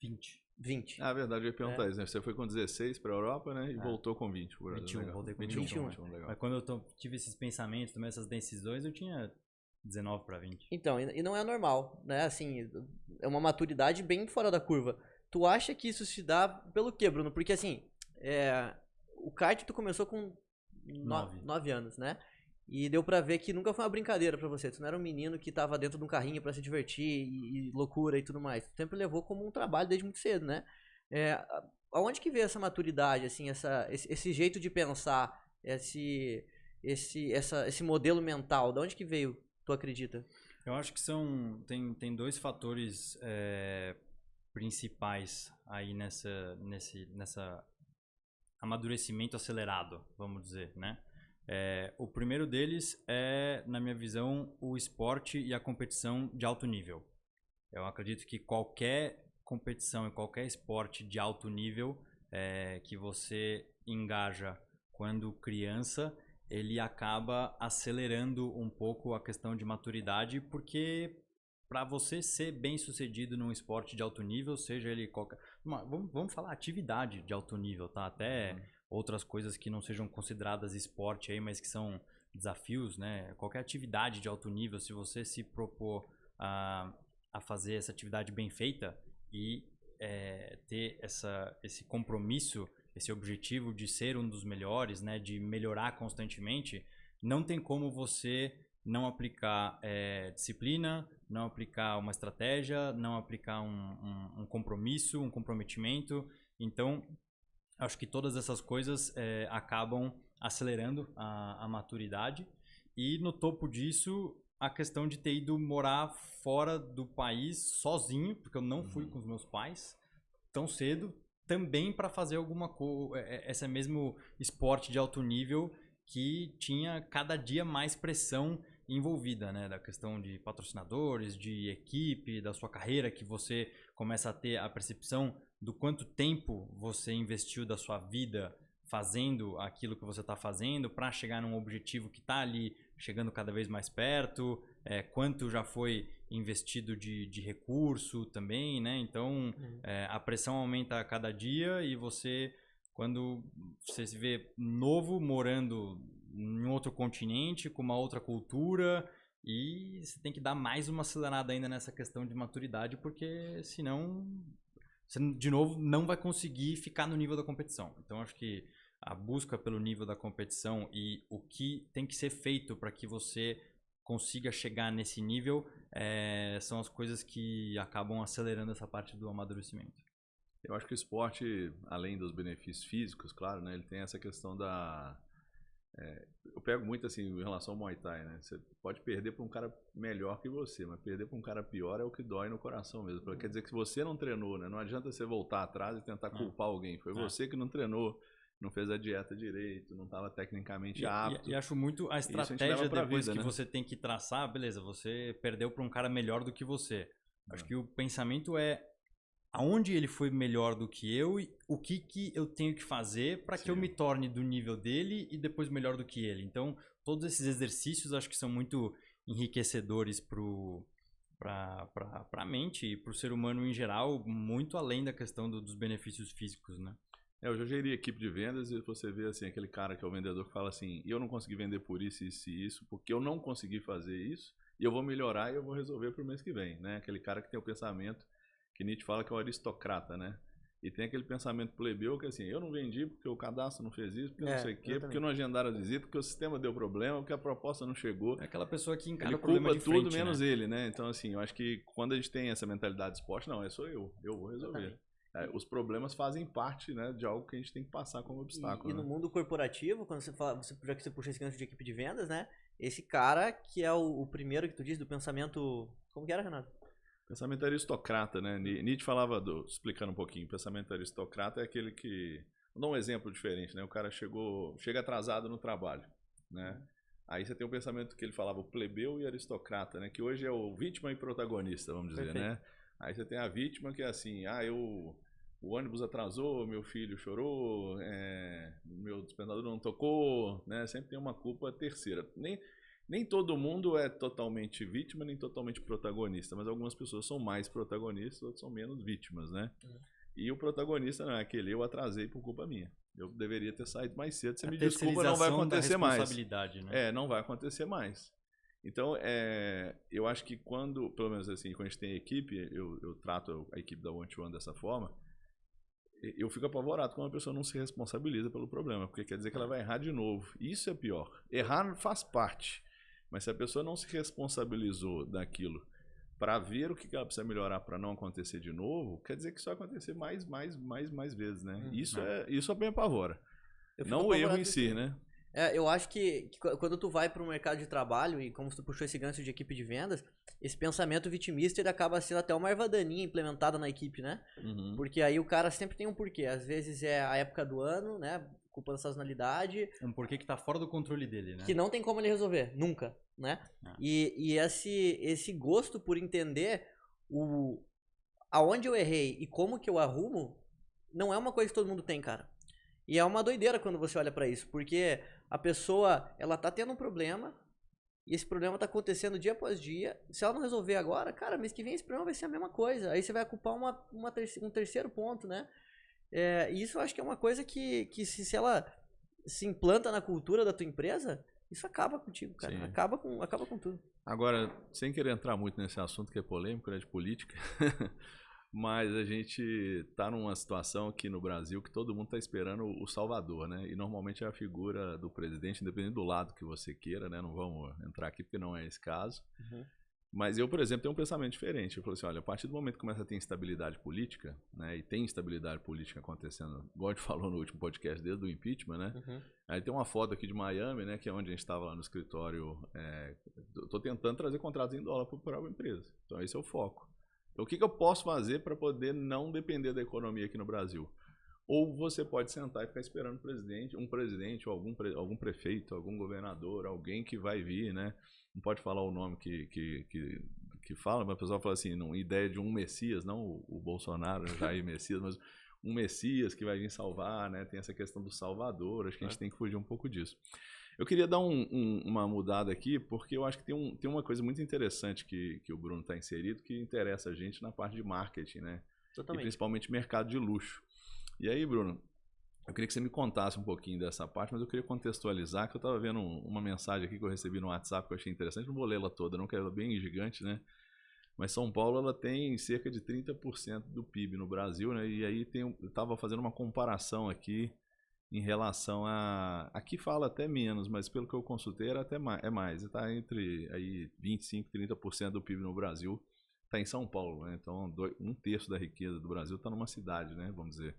20. Ah, verdade, eu ia perguntar isso, né? Você foi com 16 pra Europa, né? E voltou com 20. 21, voltei com 21. Mas quando eu tive esses pensamentos, tomei essas decisões, eu tinha 19 para 20. Então, e não é normal, né? Assim, é uma maturidade bem fora da curva. Tu acha que isso se dá pelo quê, Bruno? Porque assim, o kart tu começou com 9 anos, né? E deu pra ver que nunca foi uma brincadeira pra você. Tu não era um menino que tava dentro de um carrinho pra se divertir e loucura e tudo mais. Tu sempre levou como um trabalho desde muito cedo, né? Aonde que veio essa maturidade, assim, esse jeito de pensar, esse modelo mental? De onde que veio, tu acredita? Eu acho que tem dois fatores principais aí nessa amadurecimento acelerado, vamos dizer, né? O primeiro deles é, na minha visão, o esporte e a competição de alto nível. Eu acredito que qualquer competição e qualquer esporte de alto nível que você engaja quando criança, ele acaba acelerando um pouco a questão de maturidade, porque para você ser bem sucedido num esporte de alto nível, seja ele qualquer... Vamos falar atividade de alto nível, tá? Até outras coisas que não sejam consideradas esporte aí, mas que são desafios, né? Qualquer atividade de alto nível, se você se propor a fazer essa atividade bem feita e ter esse compromisso, esse objetivo de ser um dos melhores, né? De melhorar constantemente, não tem como você não aplicar disciplina, não aplicar uma estratégia, não aplicar um compromisso, um comprometimento. Então, acho que todas essas coisas acabam acelerando a maturidade. E no topo disso, a questão de ter ido morar fora do país sozinho, porque eu não fui com os meus pais tão cedo, também para fazer alguma coisa, esse mesmo esporte de alto nível que tinha cada dia mais pressão envolvida, né? Da questão de patrocinadores, de equipe, da sua carreira, que você começa a ter a percepção do quanto tempo você investiu da sua vida fazendo aquilo que você está fazendo para chegar num objetivo que está ali chegando cada vez mais perto, quanto já foi investido de recurso também, né? Então, a pressão aumenta a cada dia e você, quando você se vê novo, morando em outro continente, com uma outra cultura, e você tem que dar mais uma acelerada ainda nessa questão de maturidade, porque senão você, de novo, não vai conseguir ficar no nível da competição. Então, acho que a busca pelo nível da competição e o que tem que ser feito para que você consiga chegar nesse nível são as coisas que acabam acelerando essa parte do amadurecimento. Eu acho que o esporte, além dos benefícios físicos, claro, né, ele tem essa questão da... eu pego muito assim em relação ao Muay Thai, né? Você pode perder para um cara melhor que você, mas perder para um cara pior é o que dói no coração mesmo. Porque quer dizer que você não treinou, né? Não adianta você voltar atrás e tentar culpar alguém. Foi você que não treinou, não fez a dieta direito, não estava tecnicamente apto. E acho muito a estratégia depois vida, que você tem que traçar, beleza, você perdeu para um cara melhor do que você. Acho que o pensamento é aonde ele foi melhor do que eu e o que eu tenho que fazer para que eu me torne do nível dele e depois melhor do que ele. Então, todos esses exercícios acho que são muito enriquecedores para a mente e para o ser humano em geral, muito além da questão dos benefícios físicos, né? Eu já gerei equipe de vendas e você vê assim, aquele cara que é o vendedor que fala assim, eu não consegui vender por isso, isso e isso, porque eu não consegui fazer isso e eu vou melhorar e eu vou resolver para o mês que vem, né? Aquele cara que tem o pensamento que Nietzsche fala que é o aristocrata, né? E tem aquele pensamento plebeu que assim, eu não vendi porque o cadastro não fez isso, porque não sei o quê, porque não agendaram a visita, porque o sistema deu problema, porque a proposta não chegou. É aquela pessoa que encara ele o problema culpa de frente, tudo menos né? ele, né? Então assim, eu acho que quando a gente tem essa mentalidade de esporte, não, sou eu vou resolver. Os problemas fazem parte, né, de algo que a gente tem que passar como obstáculo. E no mundo corporativo, quando você fala, já que você puxa esse gancho de equipe de vendas, né? Esse cara que é o primeiro que tu diz do pensamento. Como que era, Renato? Pensamento aristocrata, né? Nietzsche falava, explicando um pouquinho, pensamento aristocrata é aquele que... Vou dar um exemplo diferente, né? O cara chega atrasado no trabalho, né? Aí você tem o pensamento que ele falava, o plebeu e aristocrata, né? Que hoje é o vítima e protagonista, vamos dizer, né? Aí você tem a vítima que é assim, o ônibus atrasou, meu filho chorou, meu despertador não tocou, né? Sempre tem uma culpa terceira. Nem todo mundo é totalmente vítima, nem totalmente protagonista, mas algumas pessoas são mais protagonistas, outras são menos vítimas, né? E o protagonista não é aquele, eu atrasei por culpa minha. Eu deveria ter saído mais cedo, você me desculpa, não vai acontecer mais. Né? Não vai acontecer mais. Então, eu acho que quando, pelo menos assim, quando a gente tem equipe, eu trato a equipe da One to One dessa forma, eu fico apavorado quando a pessoa não se responsabiliza pelo problema, porque quer dizer que ela vai errar de novo. Isso é pior. Errar faz parte, mas se a pessoa não se responsabilizou daquilo para ver o que ela precisa melhorar para não acontecer de novo, quer dizer que isso vai acontecer mais vezes, né? Isso me apavora. Não o erro em si, né? Eu acho que quando tu vai para o mercado de trabalho, e como tu puxou esse gancho de equipe de vendas, esse pensamento vitimista, ele acaba sendo até uma erva daninha implementada na equipe, né? Uhum. Porque aí o cara sempre tem um porquê. Às vezes é a época do ano, né? Culpa da sazonalidade. Um porquê que tá fora do controle dele, né? Que não tem como ele resolver, nunca, né? Ah. E esse gosto por entender aonde eu errei e como que eu arrumo, não é uma coisa que todo mundo tem, cara. E é uma doideira quando você olha pra isso, porque a pessoa, ela tá tendo um problema, e esse problema tá acontecendo dia após dia. Se ela não resolver agora, cara, mês que vem esse problema vai ser a mesma coisa. Aí você vai culpar um terceiro ponto, né? E isso eu acho que é uma coisa que se ela se implanta na cultura da tua empresa, isso acaba contigo, cara. Sim. Acaba com tudo. Agora, sem querer entrar muito nesse assunto que é polêmico, né, de política, mas a gente tá numa situação aqui no Brasil que todo mundo tá esperando o salvador, né? E normalmente é a figura do presidente, independente do lado que você queira, né? Não vamos entrar aqui porque não é esse caso. Uhum. Mas eu, por exemplo, tenho um pensamento diferente. Eu falo assim, olha, a partir do momento que começa a ter instabilidade política, né? E tem instabilidade política acontecendo, igual a gente falou no último podcast, desde o impeachment, né? Uhum. Aí tem uma foto aqui de Miami, né? Que é onde a gente estava lá no escritório. Estou tentando trazer contratos em dólar para a empresa. Então esse é o foco. Então o que eu posso fazer para poder não depender da economia aqui no Brasil? Ou você pode sentar e ficar esperando um presidente ou algum prefeito, algum governador, alguém que vai vir, né? Não pode falar o nome que fala, mas o pessoal fala assim, não, ideia de um Messias, não o Bolsonaro, Jair Messias, mas um Messias que vai vir salvar, né? Tem essa questão do Salvador, acho que a gente tem que fugir um pouco disso. Eu queria dar uma mudada aqui, porque eu acho que tem uma coisa muito interessante que o Bruno está inserido, que interessa a gente na parte de marketing, né? Totalmente. E principalmente mercado de luxo. E aí, Bruno, eu queria que você me contasse um pouquinho dessa parte, mas eu queria contextualizar, que eu estava vendo uma mensagem aqui que eu recebi no WhatsApp que eu achei interessante, não vou lê-la toda, não, que ela é bem gigante, né? Mas São Paulo, ela tem cerca de 30% do PIB no Brasil, né? E aí eu estava fazendo uma comparação aqui em relação a... Aqui fala até menos, mas pelo que eu consultei era até mais. Está entre aí 25% e 30% do PIB no Brasil está em São Paulo, né? Então, um terço da riqueza do Brasil está numa cidade, né? Vamos dizer.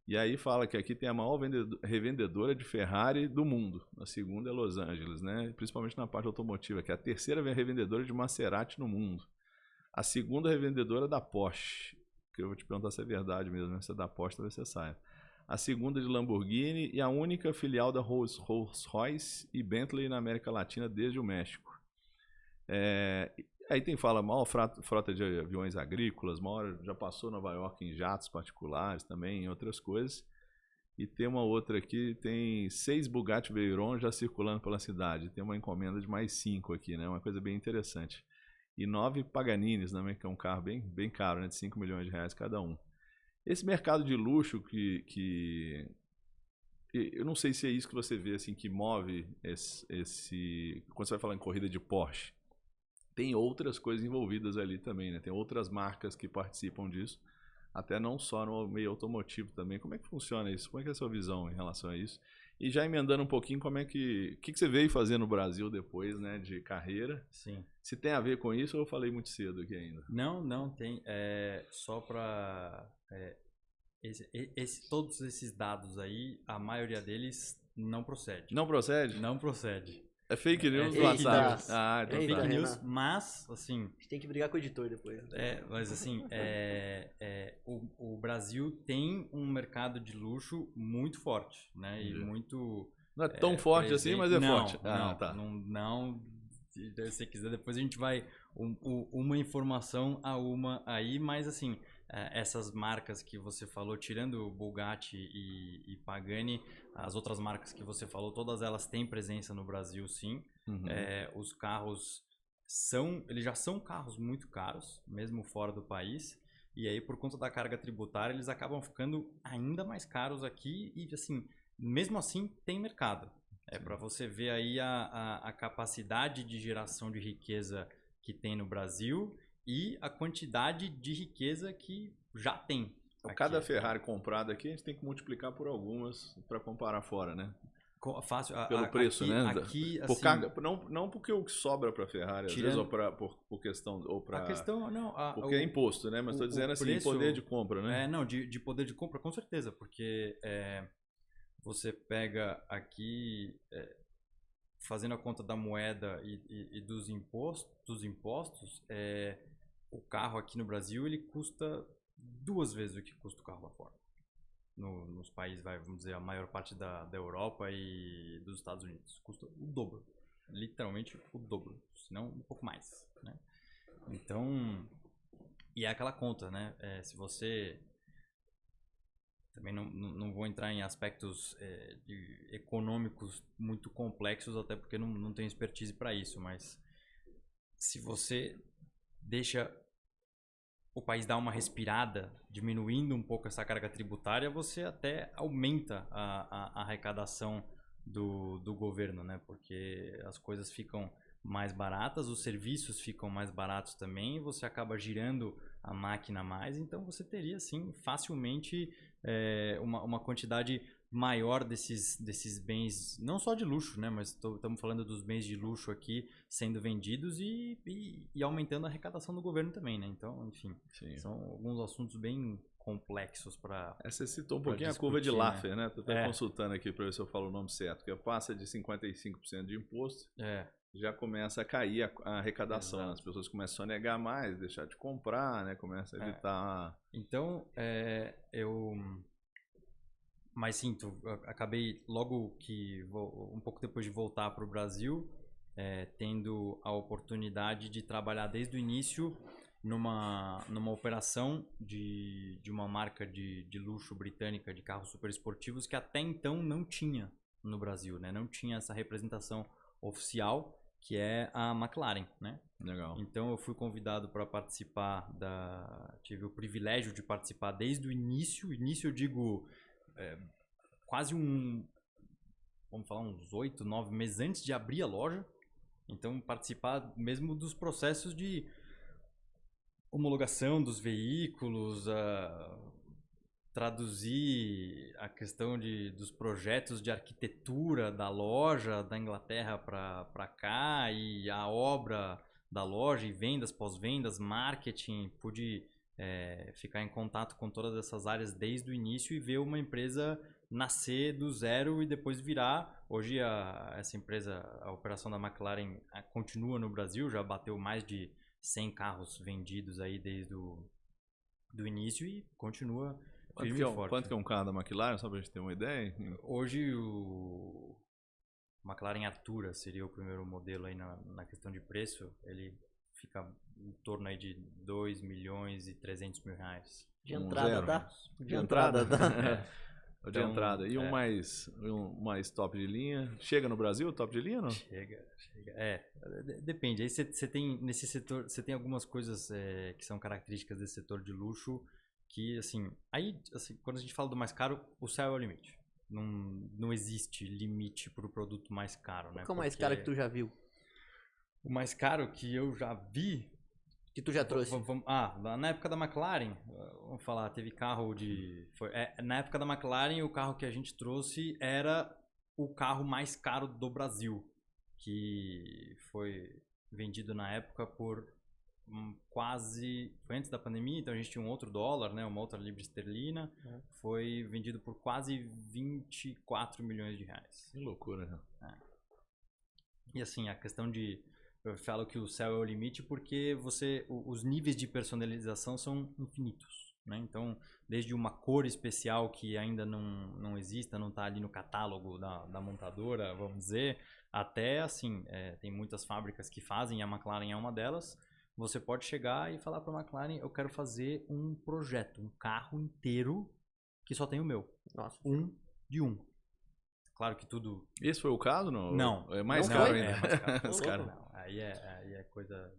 E aí fala que aqui tem a maior revendedora de Ferrari do mundo. A segunda é Los Angeles, né? Principalmente na parte automotiva, que é a terceira revendedora de Maserati no mundo. A segunda revendedora da Porsche, que eu vou te perguntar se é verdade mesmo, né? Se é da Porsche, talvez você saiba. A segunda de Lamborghini e a única filial da Rolls-Royce e Bentley na América Latina desde o México. Aí fala maior frota de aviões agrícolas, já passou Nova York em jatos particulares também, em outras coisas. E tem uma outra aqui, tem 6 Bugatti Veyron já circulando pela cidade. Tem uma encomenda de mais 5 aqui, né? Uma coisa bem interessante. E 9 Paganinis também, que é um carro bem caro, né? De 5 milhões de reais cada um. Esse mercado de luxo que eu não sei se é isso que você vê assim que move quando você vai falar em corrida de Porsche. Tem outras coisas envolvidas ali também, né? Tem outras marcas que participam disso, até não só no meio automotivo também. Como é que funciona isso? Como é que é a sua visão em relação a isso? E já emendando um pouquinho, como é que você veio fazer no Brasil depois, né, de carreira? Sim. Se tem a ver com isso ou eu falei muito cedo aqui ainda? Não tem. Só para todos esses dados aí, a maioria deles não procede. Não procede? Não procede. É fake news do fake WhatsApp. news. Ah, então Eita, tá. Fake news, Renan. mas, assim, A gente tem que brigar com o editor depois. mas assim, o Brasil tem um mercado de luxo muito forte, né? E Entendi. muito... Não é tão forte assim, mas é não, forte. Não, tá. não, se você quiser, depois a gente vai uma informação a uma aí, mas assim, essas marcas que você falou, tirando Bugatti e Pagani, as outras marcas que você falou, todas elas têm presença no Brasil, sim. Uhum. Os carros eles já são carros muito caros, mesmo fora do país. E aí, por conta da carga tributária, eles acabam ficando ainda mais caros aqui e, assim, mesmo assim, tem mercado. Para você ver aí a capacidade de geração de riqueza que tem no Brasil e a quantidade de riqueza que já tem. Cada Ferrari comprada aqui, a gente tem que multiplicar por algumas para comparar fora, né? Fácil. Pelo preço, aqui, né? Aqui, por assim, carga, não porque o que sobra para a Ferrari, às vezes, ou por questão... Ou a questão, não... porque é imposto, né? Mas estou dizendo assim, preço, poder de compra, né? Não, de poder de compra, com certeza, porque você pega aqui... fazendo a conta da moeda e dos impostos, o carro aqui no Brasil ele custa 2 vezes o que custa o carro lá fora. Nos países, vamos dizer, a maior parte da Europa e dos Estados Unidos. Custa o dobro. Literalmente o dobro. Se não, um pouco mais, né? Então, e é aquela conta, né? Se você... Também não vou entrar em aspectos econômicos muito complexos, até porque não tenho expertise para isso, mas se você deixa o país dar uma respirada, diminuindo um pouco essa carga tributária, você até aumenta a arrecadação do governo, né? Porque as coisas ficam mais baratas, os serviços ficam mais baratos também, você acaba girando a máquina mais, então você teria, assim, facilmente uma quantidade maior desses bens, não só de luxo, né? Mas estamos falando dos bens de luxo aqui sendo vendidos e aumentando a arrecadação do governo também, né? Então, enfim, são alguns assuntos bem complexos para... Você citou um pouquinho discutir, a curva de Laffer, né? Estou até consultando aqui para ver se eu falo o nome certo, que passa de 55% de imposto, já começa a cair a arrecadação, né? As pessoas começam a negar mais, deixar de comprar, né? Começa a evitar... Então, Mas sim, acabei logo que, um pouco depois de voltar para o Brasil, tendo a oportunidade de trabalhar desde o início numa operação de uma marca de luxo britânica de carros super esportivos que até então não tinha no Brasil, né? Não tinha essa representação oficial, que é a McLaren, né? Legal. Então eu fui convidado para participar tive o privilégio de participar desde o início eu digo... quase vamos falar, uns 8, 9 meses antes de abrir a loja. Então, participar mesmo dos processos de homologação dos veículos, traduzir a questão dos projetos de arquitetura da loja da Inglaterra para cá, e a obra da loja, e vendas, pós-vendas, marketing. Pude ficar em contato com todas essas áreas desde o início e ver uma empresa nascer do zero e depois virar. Hoje essa empresa, a operação da McLaren continua no Brasil, já bateu mais de 100 carros vendidos aí desde do início e continua firme e forte. Quanto que é um carro da McLaren, só pra gente ter uma ideia? Hoje o McLaren Artura seria o primeiro modelo aí na questão de preço. Ele fica em torno aí de 2 milhões e 300 mil reais. De entrada, tá? De entrada, tá? De entrada. E um mais top de linha? Chega no Brasil, top de linha, não? Chega. Depende. Aí você tem, nesse setor, você tem algumas coisas que são características desse setor de luxo que, assim, quando a gente fala do mais caro, o céu é o limite. Não existe limite para o produto mais caro, né? Qual é o mais caro que tu já viu? O mais caro que eu já vi... Que tu já trouxe? Na época da McLaren, vamos falar, teve carro na época da McLaren, o carro que a gente trouxe era o carro mais caro do Brasil, que foi vendido na época por foi antes da pandemia, então a gente tinha um outro dólar, né, uma outra libra esterlina, foi vendido por quase 24 milhões de reais. Que loucura, né? E assim, a questão eu falo que o céu é o limite porque os níveis de personalização são infinitos, né? Então, desde uma cor especial que ainda não exista, não está ali no catálogo da montadora, vamos dizer, até assim, tem muitas fábricas que fazem, e a McLaren é uma delas. Você pode chegar e falar para a McLaren: eu quero fazer um projeto, um carro inteiro que só tem o meu. Nossa. Um de um. Claro que tudo... Esse foi o caso? Não. É mais caro ainda. É mais caro. Não. Aí é coisa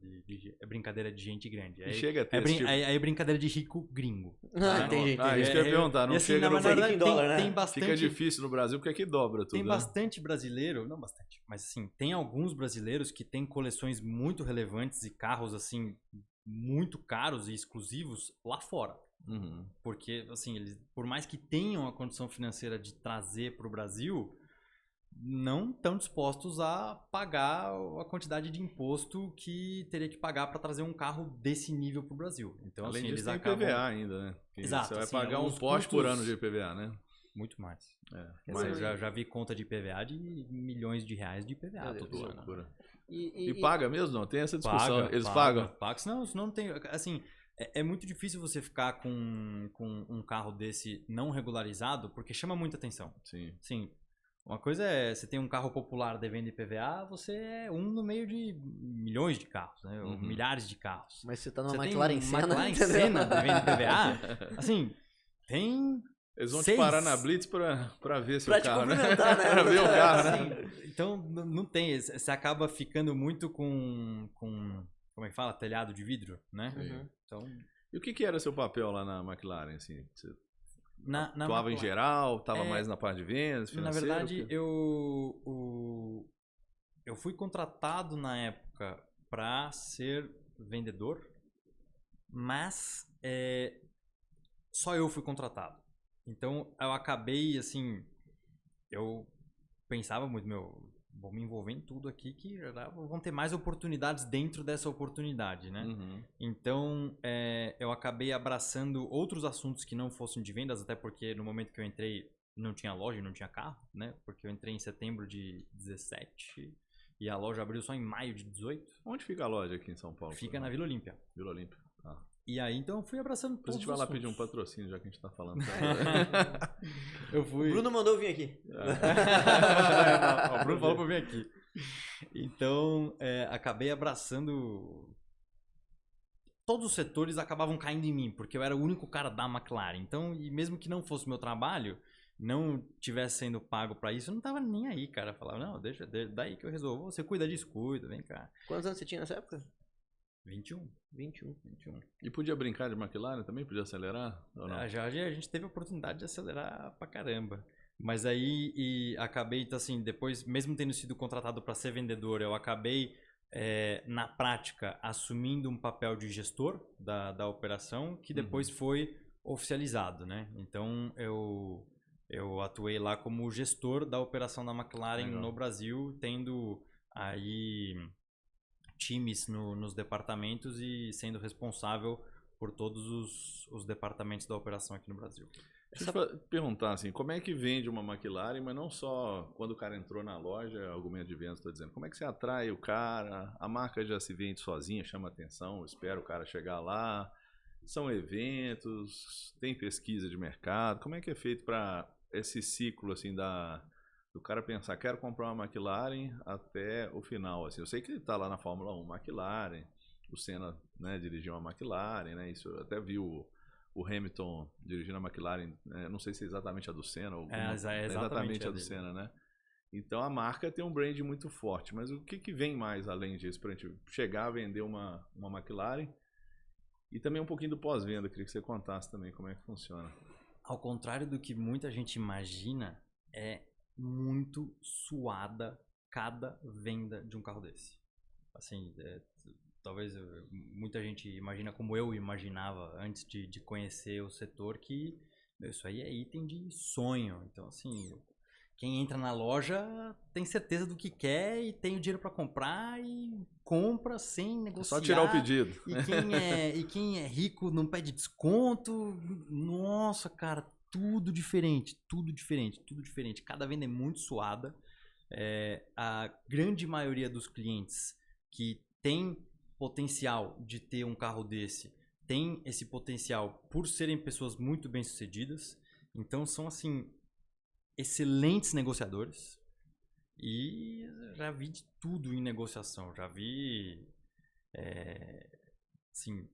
é brincadeira de gente grande. Aí, chega a ter aí é brincadeira de rico gringo. Entendi. Isso que eu ia perguntar. Não assim, chega na verdade, dólar, né? tem bastante... Fica difícil no Brasil porque aqui dobra tudo. Tem bastante brasileiro, não bastante, mas assim, tem alguns brasileiros que têm coleções muito relevantes e carros assim muito caros e exclusivos lá fora. Uhum. Porque, assim, eles, por mais que tenham a condição financeira de trazer para o Brasil, não estão dispostos a pagar a quantidade de imposto que teria que pagar para trazer um carro desse nível para o Brasil. Então, além assim, disso, eles tem acabam... IPVA ainda, né? Exato. Você vai assim, pagar um Porsche por ano de IPVA, né? Muito mais. Mas Já vi conta de IPVA de milhões de reais de IPVA todo ano. loucura. E paga mesmo? Não? Tem essa discussão. Paga, Eles pagam? Paga, senão não tem... Assim, é muito difícil você ficar com um carro desse não regularizado, porque chama muita atenção. Sim. Sim. Uma coisa é, você tem um carro popular devendo IPVA, você é um no meio de milhões de carros, né? Ou milhares de carros. Mas você tá numa Você McLaren tem Senna, McLaren entendeu? Senna devendo IPVA, assim, tem... Eles vão te 6. parar na Blitz pra ver seu Pra te carro, né? cumprimentar, né? Pra ver o carro, né? Assim, então, não tem. Você acaba ficando muito com como é que fala? Telhado de vidro, né? Sim. Então, E o que era seu papel lá na McLaren? Assim? Você na atuava em McLaren, geral? Tava mais na parte de vendas, na financeiro? verdade, eu fui contratado na época para ser vendedor, mas só eu fui contratado. Então, eu acabei, assim, eu pensava muito, vou me envolver em tudo aqui que vão ter mais oportunidades dentro dessa oportunidade, né? Uhum. Então, eu acabei abraçando outros assuntos que não fossem de vendas, até porque no momento que eu entrei não tinha loja, não tinha carro, né? Porque eu entrei em setembro de 17 e a loja abriu só em maio de 18. Onde fica a loja aqui em São Paulo? Fica na Vila Olímpia. Vila Olímpia. Tá. E aí, então, eu fui abraçando Depois todos a gente vai os lá pedir um assuntos. patrocínio, já que a gente tá falando. Eu fui... O Bruno mandou vir aqui. O Bruno falou pra vir aqui. Então, acabei abraçando... Todos os setores acabavam caindo em mim, porque eu era o único cara da McLaren. Então, e mesmo que não fosse meu trabalho, não tivesse sendo pago pra isso, eu não tava nem aí, cara. Eu falava, não, deixa, daí que eu resolvo. Você cuida disso, cuida, vem cá. Quantos anos você tinha nessa época? 21. 21. E podia brincar de McLaren também? Podia acelerar? Ou não? Já a gente teve a oportunidade de acelerar pra caramba. Mas aí acabei, então, assim, depois, mesmo tendo sido contratado para ser vendedor, eu acabei, na prática, assumindo um papel de gestor da operação, que depois foi oficializado, né? Então, eu atuei lá como gestor da operação da McLaren no Brasil, tendo aí times nos departamentos e sendo responsável por todos os departamentos da operação aqui no Brasil. Deixa eu perguntar assim, como é que vende uma McLaren, mas não só quando o cara entrou na loja, argumento de vendas, estou dizendo, como é que você atrai o cara, a marca já se vende sozinha, chama atenção, espera o cara chegar lá, são eventos, tem pesquisa de mercado, como é que é feito para esse ciclo assim do cara pensar, quero comprar uma McLaren até o final, assim, eu sei que ele está lá na Fórmula 1, McLaren, o Senna, né, dirigiu uma McLaren, né, isso eu até vi o Hamilton dirigindo a McLaren, não sei se é exatamente a do Senna, ou exatamente a do Senna, né? Então a marca tem um brand muito forte, mas o que vem mais além disso para a gente chegar a vender uma McLaren? E também um pouquinho do pós-venda, queria que você contasse também como é que funciona. Ao contrário do que muita gente imagina, é muito suada cada venda de um carro desse. Assim, talvez muita gente imagina como eu imaginava antes de conhecer o setor, que isso aí é item de sonho. Então, assim, quem entra na loja tem certeza do que quer e tem o dinheiro para comprar e compra sem negociar. Só tirar o pedido. E quem é rico não pede desconto. Nossa, cara, tudo diferente, tudo diferente, tudo diferente. Cada venda é muito suada. A grande maioria dos clientes que tem potencial de ter um carro desse tem esse potencial por serem pessoas muito bem sucedidas, então são assim excelentes negociadores e já vi de tudo em negociação, já vi assim,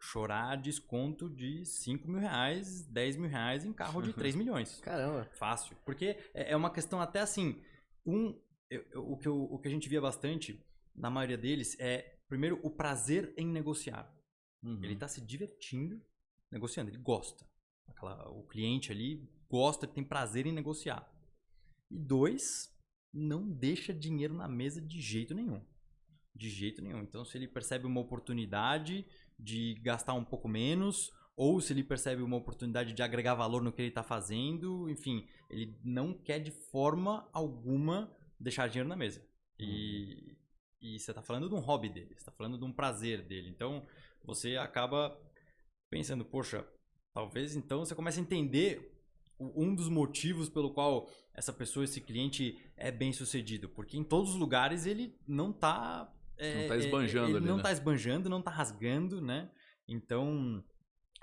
chorar desconto de 5 mil reais, 10 mil reais em carro de 3 milhões. Caramba. Fácil, porque é uma questão até assim, o que a gente via bastante na maioria deles é, primeiro, o prazer em negociar. Ele está se divertindo negociando, ele gosta. O cliente ali gosta, tem prazer em negociar. E 2, não deixa dinheiro na mesa de jeito nenhum. De jeito nenhum. Então, se ele percebe uma oportunidade de gastar um pouco menos, ou se ele percebe uma oportunidade de agregar valor no que ele está fazendo, enfim, ele não quer de forma alguma deixar dinheiro na mesa. E você está falando de um hobby dele, você está falando de um prazer dele. Então, você acaba pensando, poxa, talvez então você comece a entender um dos motivos pelo qual essa pessoa, esse cliente é bem sucedido. Porque em todos os lugares ele não tá... não tá esbanjando ele ali, não né? tá esbanjando, não tá rasgando, né? Então,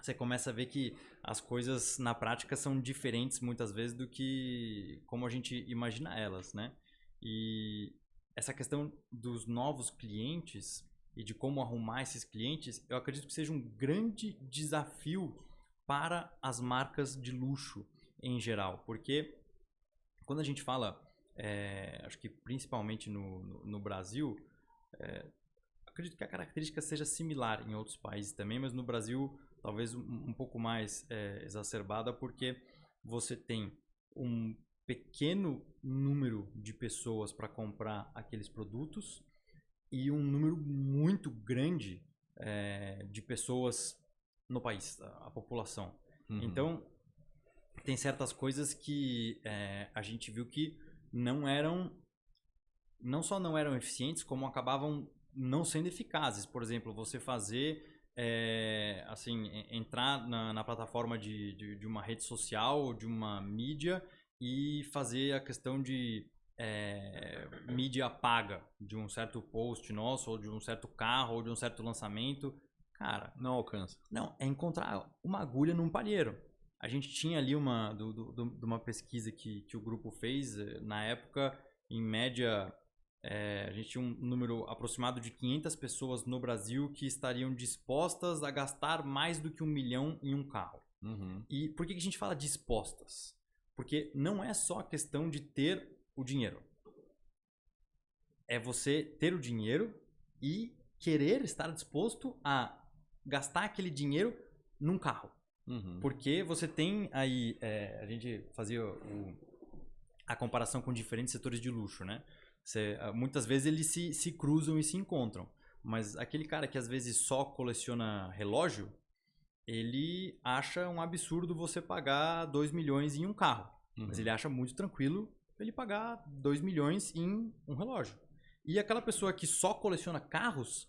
você começa a ver que as coisas na prática são diferentes muitas vezes do que como a gente imagina elas, né? E essa questão dos novos clientes e de como arrumar esses clientes, eu acredito que seja um grande desafio para as marcas de luxo em geral. Porque quando a gente fala, acho que principalmente no Brasil, acredito que a característica seja similar em outros países também, mas no Brasil talvez um pouco mais exacerbada, porque você tem um pequeno número de pessoas para comprar aqueles produtos e um número muito grande de pessoas no país, a população. Uhum. Então, tem certas coisas que a gente viu que não só não eram eficientes, como acabavam não sendo eficazes. Por exemplo, você fazer, entrar na plataforma de uma rede social, de uma mídia e fazer a questão de mídia paga de um certo post nosso, ou de um certo carro, ou de um certo lançamento. Cara, não alcança. Não, é encontrar uma agulha num palheiro. A gente tinha ali uma pesquisa que o grupo fez, na época, em média, a gente tinha um número aproximado de 500 pessoas no Brasil que estariam dispostas a gastar mais do que 1 milhão em um carro. Uhum. E por que a gente fala dispostas? Porque não é só a questão de ter o dinheiro. É você ter o dinheiro e querer estar disposto a gastar aquele dinheiro num carro. Uhum. Porque você tem aí, a gente fazia a comparação com diferentes setores de luxo, né? Muitas vezes eles se cruzam e se encontram. Mas aquele cara que às vezes só coleciona relógio, ele acha um absurdo você pagar 2 milhões em um carro. Uhum. Mas ele acha muito tranquilo ele pagar 2 milhões em um relógio. E aquela pessoa que só coleciona carros,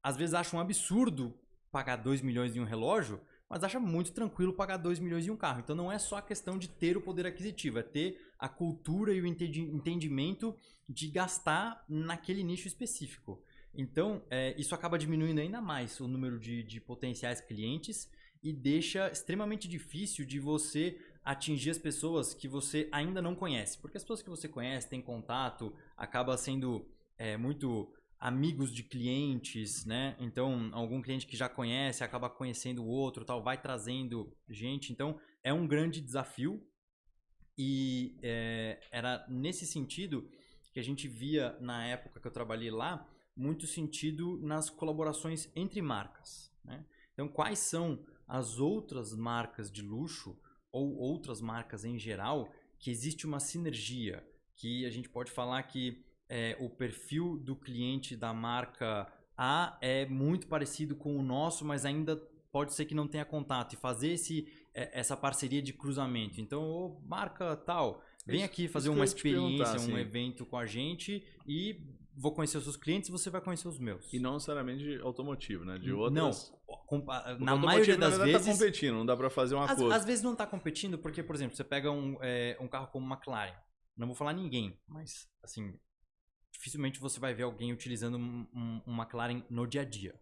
às vezes acha um absurdo pagar 2 milhões em um relógio, mas acha muito tranquilo pagar 2 milhões em um carro. Então não é só a questão de ter o poder aquisitivo, é ter a cultura e o entendimento de gastar naquele nicho específico. Então isso acaba diminuindo ainda mais o número de potenciais clientes e deixa extremamente difícil de você atingir as pessoas que você ainda não conhece. Porque as pessoas que você conhece, tem contato, acaba sendo muito amigos de clientes, né? Então, algum cliente que já conhece acaba conhecendo o outro, tal, vai trazendo gente. Então, é um grande desafio e era nesse sentido que a gente via na época que eu trabalhei lá, muito sentido nas colaborações entre marcas, né? Então, quais são as outras marcas de luxo ou outras marcas em geral que existe uma sinergia, que a gente pode falar que o perfil do cliente da marca A é muito parecido com o nosso, mas ainda pode ser que não tenha contato, e fazer essa parceria de cruzamento. Então, marca tal, vem aqui fazer uma experiência, um evento com a gente e vou conhecer os seus clientes e você vai conhecer os meus. E não necessariamente automotivo, né? De outras... Não, na maioria das vezes... tá competindo, não dá pra fazer uma coisa. Às vezes não tá competindo porque, por exemplo, você pega um carro como uma McLaren, não vou falar ninguém, mas assim... dificilmente você vai ver alguém utilizando um McLaren no dia a dia.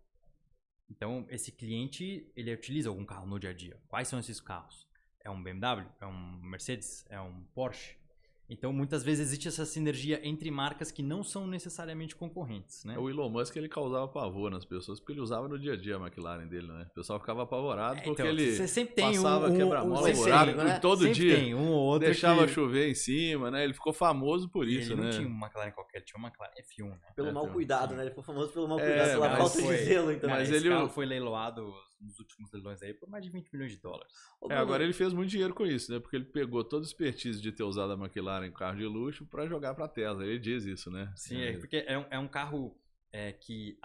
Então, esse cliente, ele utiliza algum carro no dia a dia. Quais são esses carros? É um BMW? É um Mercedes? É um Porsche? Então, muitas vezes existe essa sinergia entre marcas que não são necessariamente concorrentes, né? O Elon Musk, ele causava pavor nas pessoas, porque ele usava no dia a dia a McLaren dele, né? O pessoal ficava apavorado porque ele você sempre tem passava quebra-mola, buraco, né? todo sempre dia. Tem um ou outro deixava chover em cima, né? Ele ficou famoso por isso, ele né? não tinha uma McLaren qualquer, tinha uma McLaren F1, né? Pelo mau cuidado, né? Ele foi famoso pelo mau cuidado, pela mas falta de zelo, então. Mas esse carro foi leiloado nos últimos leilões aí por mais de 20 milhões de dólares. Agora ele fez muito dinheiro com isso, né? Porque ele pegou toda a expertise de ter usado a McLaren em carro de luxo para jogar para a Tesla. Ele diz isso, né? Sim, porque é um carro que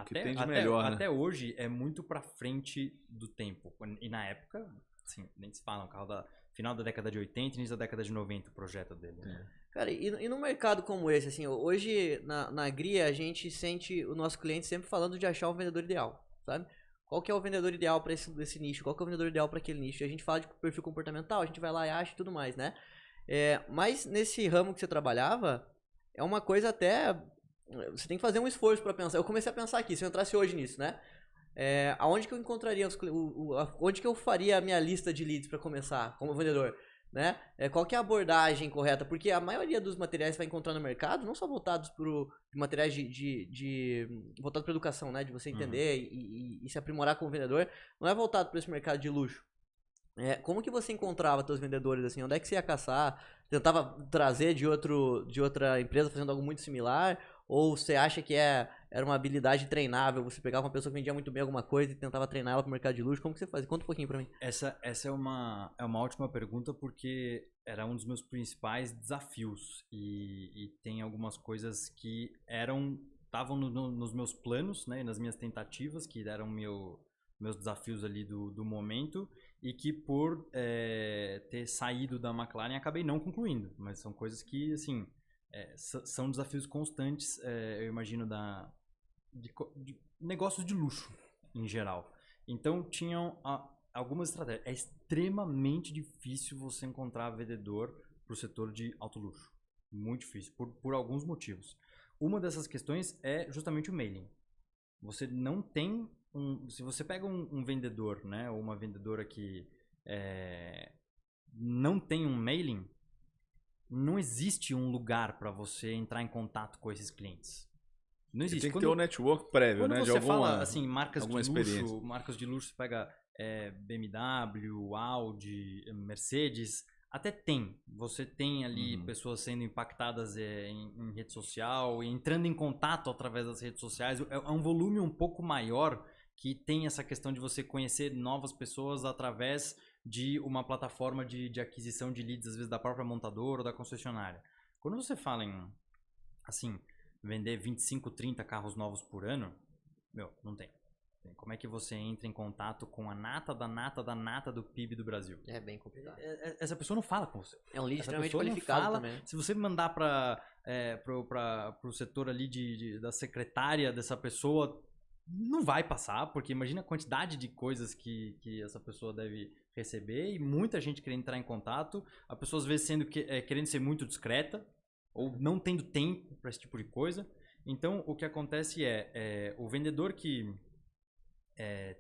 melhor, até hoje é muito para frente do tempo. E na época, assim, nem se fala, um carro da final da década de 80 e início da década de 90 o projeto dele. Né? Cara, e num mercado como esse, assim, hoje na Gria a gente sente o nosso cliente sempre falando de achar o vendedor ideal, sabe? qual que é o vendedor ideal para esse nicho, qual que é o vendedor ideal para aquele nicho. E a gente fala de perfil comportamental, a gente vai lá e acha e tudo mais, né? Mas nesse ramo que você trabalhava, é uma coisa até... Você tem que fazer um esforço para pensar. Eu comecei a pensar aqui, se eu entrasse hoje nisso, né? Aonde que eu encontraria, onde que eu faria a minha lista de leads para começar como vendedor, né? Qual que é a abordagem correta? Porque a maioria dos materiais que você vai encontrar no mercado não são voltados para materiais voltados para educação, né? De você entender e se aprimorar como vendedor, não é voltado para esse mercado de luxo. Como que você encontrava seus vendedores assim? Onde é que você ia caçar? Tentava trazer de outra empresa fazendo algo muito similar? Ou você acha que era uma habilidade treinável? Você pegava uma pessoa que vendia muito bem alguma coisa e tentava treinar ela pro mercado de luxo? Como que você fazia? Conta um pouquinho pra mim. Essa é uma ótima pergunta, porque era um dos meus principais desafios. E tem algumas coisas que estavam nos meus planos, né, nas minhas tentativas, que eram meus desafios ali do momento, e que por ter saído da McLaren acabei não concluindo. Mas são coisas que, assim... são desafios constantes, eu imagino, de negócios de luxo, em geral. Então, tinham algumas estratégias. É extremamente difícil você encontrar vendedor para o setor de alto luxo. Muito difícil, por alguns motivos. Uma dessas questões é justamente o mailing. Você não tem se você pega um vendedor, né, ou uma vendedora que não tem um mailing, não existe um lugar para você entrar em contato com esses clientes. Não existe. Tem que ter um network prévio, né? Quando você fala assim, marcas de luxo, você pega BMW, Audi, Mercedes, até tem. Você tem ali pessoas sendo impactadas em rede social, entrando em contato através das redes sociais. É um volume um pouco maior que tem essa questão de você conhecer novas pessoas através de uma plataforma de aquisição de leads, às vezes da própria montadora ou da concessionária. Quando você fala em, assim, vender 25, 30 carros novos por ano, não tem. Como é que você entra em contato com a nata da nata da nata do PIB do Brasil? É bem complicado. Essa pessoa não fala com você. É um lead extremamente qualificado também. Se você mandar para o setor ali da secretária dessa pessoa, não vai passar, porque imagina a quantidade de coisas que essa pessoa deve receber e muita gente querendo entrar em contato, a pessoa às vezes querendo ser muito discreta ou não tendo tempo para esse tipo de coisa. Então, o que acontece o vendedor que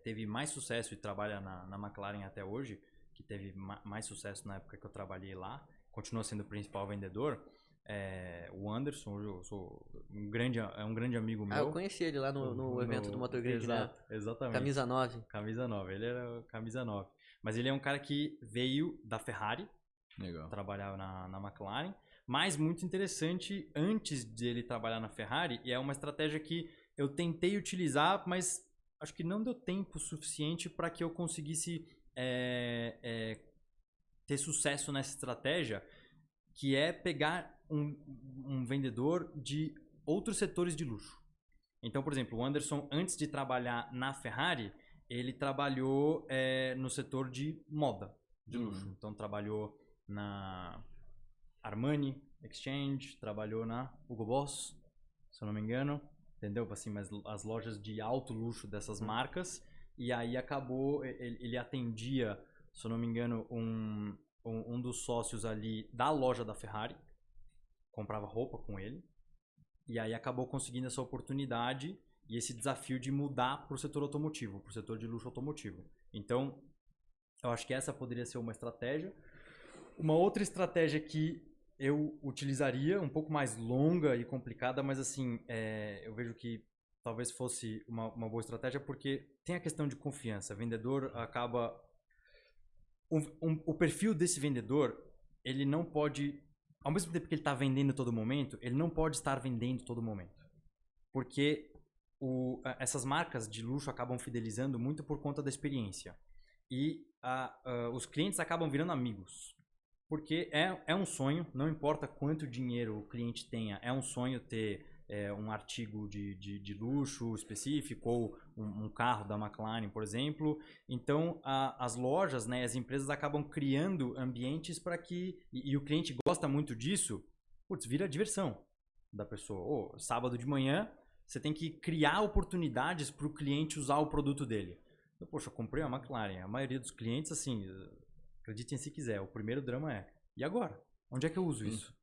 teve mais sucesso e trabalha na McLaren até hoje, que teve mais sucesso na época que eu trabalhei lá, continua sendo o principal vendedor, o Anderson. Hoje eu sou um grande amigo meu. Eu conheci ele lá no evento do Motor Grid, né? Exatamente. Camisa 9. Camisa 9, ele era camisa 9. Mas ele é um cara que veio da Ferrari, trabalhava na McLaren, mas muito interessante, antes de ele trabalhar na Ferrari, e é uma estratégia que eu tentei utilizar, mas acho que não deu tempo suficiente para que eu conseguisse ter sucesso nessa estratégia, que é pegar um vendedor de outros setores de luxo. Então, por exemplo, o Anderson, antes de trabalhar na Ferrari, ele trabalhou no setor de moda, de luxo. Então, trabalhou na Armani Exchange, trabalhou na Hugo Boss, se eu não me engano, entendeu? Assim, mas as lojas de alto luxo dessas marcas. E aí acabou, ele atendia, se eu não me engano, um dos sócios ali da loja da Ferrari, comprava roupa com ele, e aí acabou conseguindo essa oportunidade e esse desafio de mudar para o setor automotivo, para o setor de luxo automotivo. Então, eu acho que essa poderia ser uma estratégia. Uma outra estratégia que eu utilizaria, um pouco mais longa e complicada, mas assim, eu vejo que talvez fosse uma boa estratégia, porque tem a questão de confiança. O vendedor acaba... O perfil desse vendedor, ele não pode... Ao mesmo tempo que ele está vendendo todo momento, ele não pode estar vendendo todo momento. Porque essas marcas de luxo acabam fidelizando muito por conta da experiência. E os clientes acabam virando amigos. Porque é um sonho, não importa quanto dinheiro o cliente tenha, é um sonho ter um artigo de luxo específico ou um carro da McLaren, por exemplo. Então, as lojas, né, as empresas acabam criando ambientes para que... E o cliente gosta muito disso, vira diversão da pessoa. Sábado de manhã, você tem que criar oportunidades para o cliente usar o produto dele. Então, poxa, eu comprei a McLaren. A maioria dos clientes, assim, acreditem se quiser, o primeiro drama é, e agora? Onde é que eu uso isso?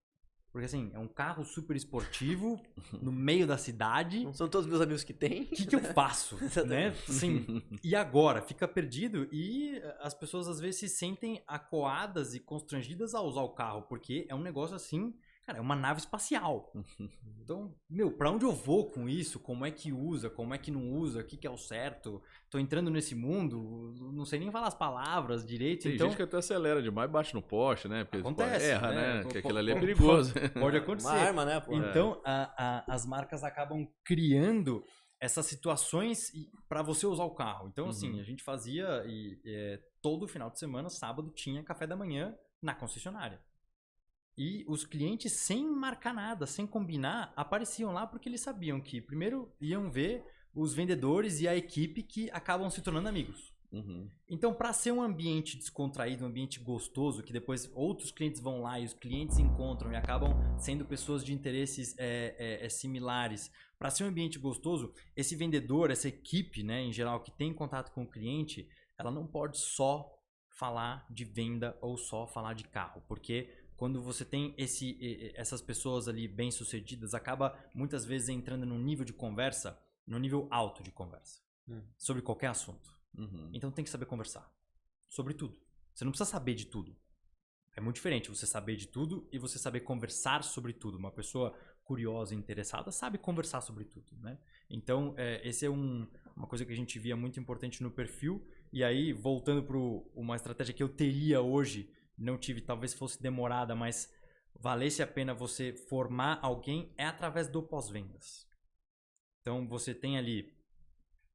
Porque assim, é um carro super esportivo, no meio da cidade. Não são todos meus amigos que têm. O que eu faço? Né? Assim, e agora? Fica perdido e as pessoas às vezes se sentem acuadas e constrangidas a usar o carro, porque é um negócio assim, cara, é uma nave espacial. Então, pra onde eu vou com isso? Como é que usa? Como é que não usa? O que é o certo? Tô entrando nesse mundo, não sei nem falar as palavras direito. Tem então, gente que até acelera demais, bate no poste, né? Porque acontece, erra, né? né? Que aquilo ali é perigoso. Pode acontecer. Uma arma, né? Pô? Então, as marcas acabam criando essas situações para você usar o carro. Então, assim, a gente fazia todo final de semana, sábado, tinha café da manhã na concessionária. E os clientes, sem marcar nada, sem combinar, apareciam lá porque eles sabiam que, primeiro, iam ver os vendedores e a equipe que acabam se tornando amigos. Então, para ser um ambiente descontraído, um ambiente gostoso, que depois outros clientes vão lá e os clientes encontram e acabam sendo pessoas de interesses similares, para ser um ambiente gostoso, esse vendedor, essa equipe, né, em geral, que tem contato com o cliente, ela não pode só falar de venda ou só falar de carro, porque quando você tem essas pessoas ali bem-sucedidas, acaba muitas vezes entrando num nível de conversa, num nível alto de conversa, sobre qualquer assunto. Então tem que saber conversar sobre tudo. Você não precisa saber de tudo. É muito diferente você saber de tudo e você saber conversar sobre tudo. Uma pessoa curiosa e interessada sabe conversar sobre tudo, né? Então, esse é uma coisa que a gente via muito importante no perfil. E aí, voltando para uma estratégia que eu teria hoje, não tive, talvez fosse demorada, mas valesse a pena você formar alguém, é através do pós-vendas. Então, você tem ali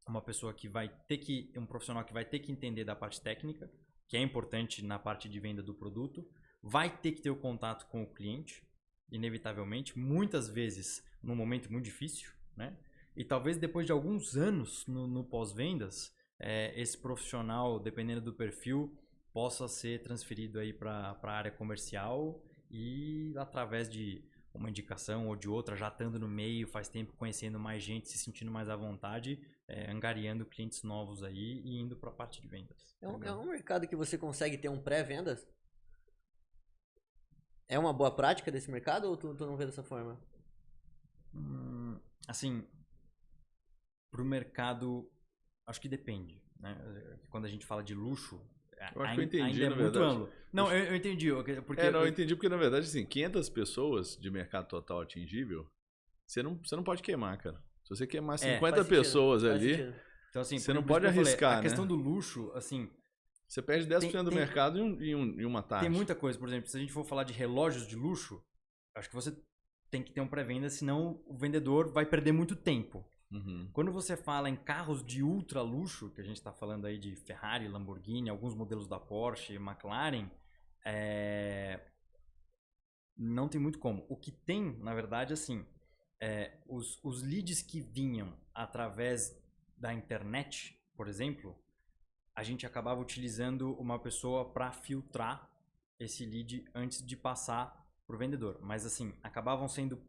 uma pessoa que vai ter que, um profissional que vai ter que entender da parte técnica, que é importante na parte de venda do produto, vai ter que ter o contato com o cliente, inevitavelmente, muitas vezes num momento muito difícil, né? E talvez depois de alguns anos no pós-vendas, esse profissional, dependendo do perfil, possa ser transferido aí para a área comercial e através de uma indicação ou de outra, já estando no meio, faz tempo conhecendo mais gente, se sentindo mais à vontade, angariando clientes novos aí e indo para a parte de vendas. É um mercado que você consegue ter um pré-vendas? É uma boa prática desse mercado ou tu não vê dessa forma? Assim, pro mercado, acho que depende, né? Quando a gente fala de luxo, eu acho que eu entendi, ainda é na muito verdade. amplo. Não, eu entendi. Porque eu entendi porque, na verdade, assim, 500 pessoas de mercado total atingível, você não pode queimar, cara. Se você queimar 50 pessoas ali, Então, assim, você não pode arriscar, né? A questão do luxo, assim... Você perde 10% do mercado em uma taxa. Tem muita coisa, por exemplo, se a gente for falar de relógios de luxo, acho que você tem que ter um pré-venda, senão o vendedor vai perder muito tempo. Quando você fala em carros de ultra luxo, que a gente está falando aí de Ferrari, Lamborghini, alguns modelos da Porsche, McLaren, não tem muito como. O que tem, na verdade, assim, os leads que vinham através da internet, por exemplo, a gente acabava utilizando uma pessoa para filtrar esse lead antes de passar para o vendedor. Mas assim, acabavam sendo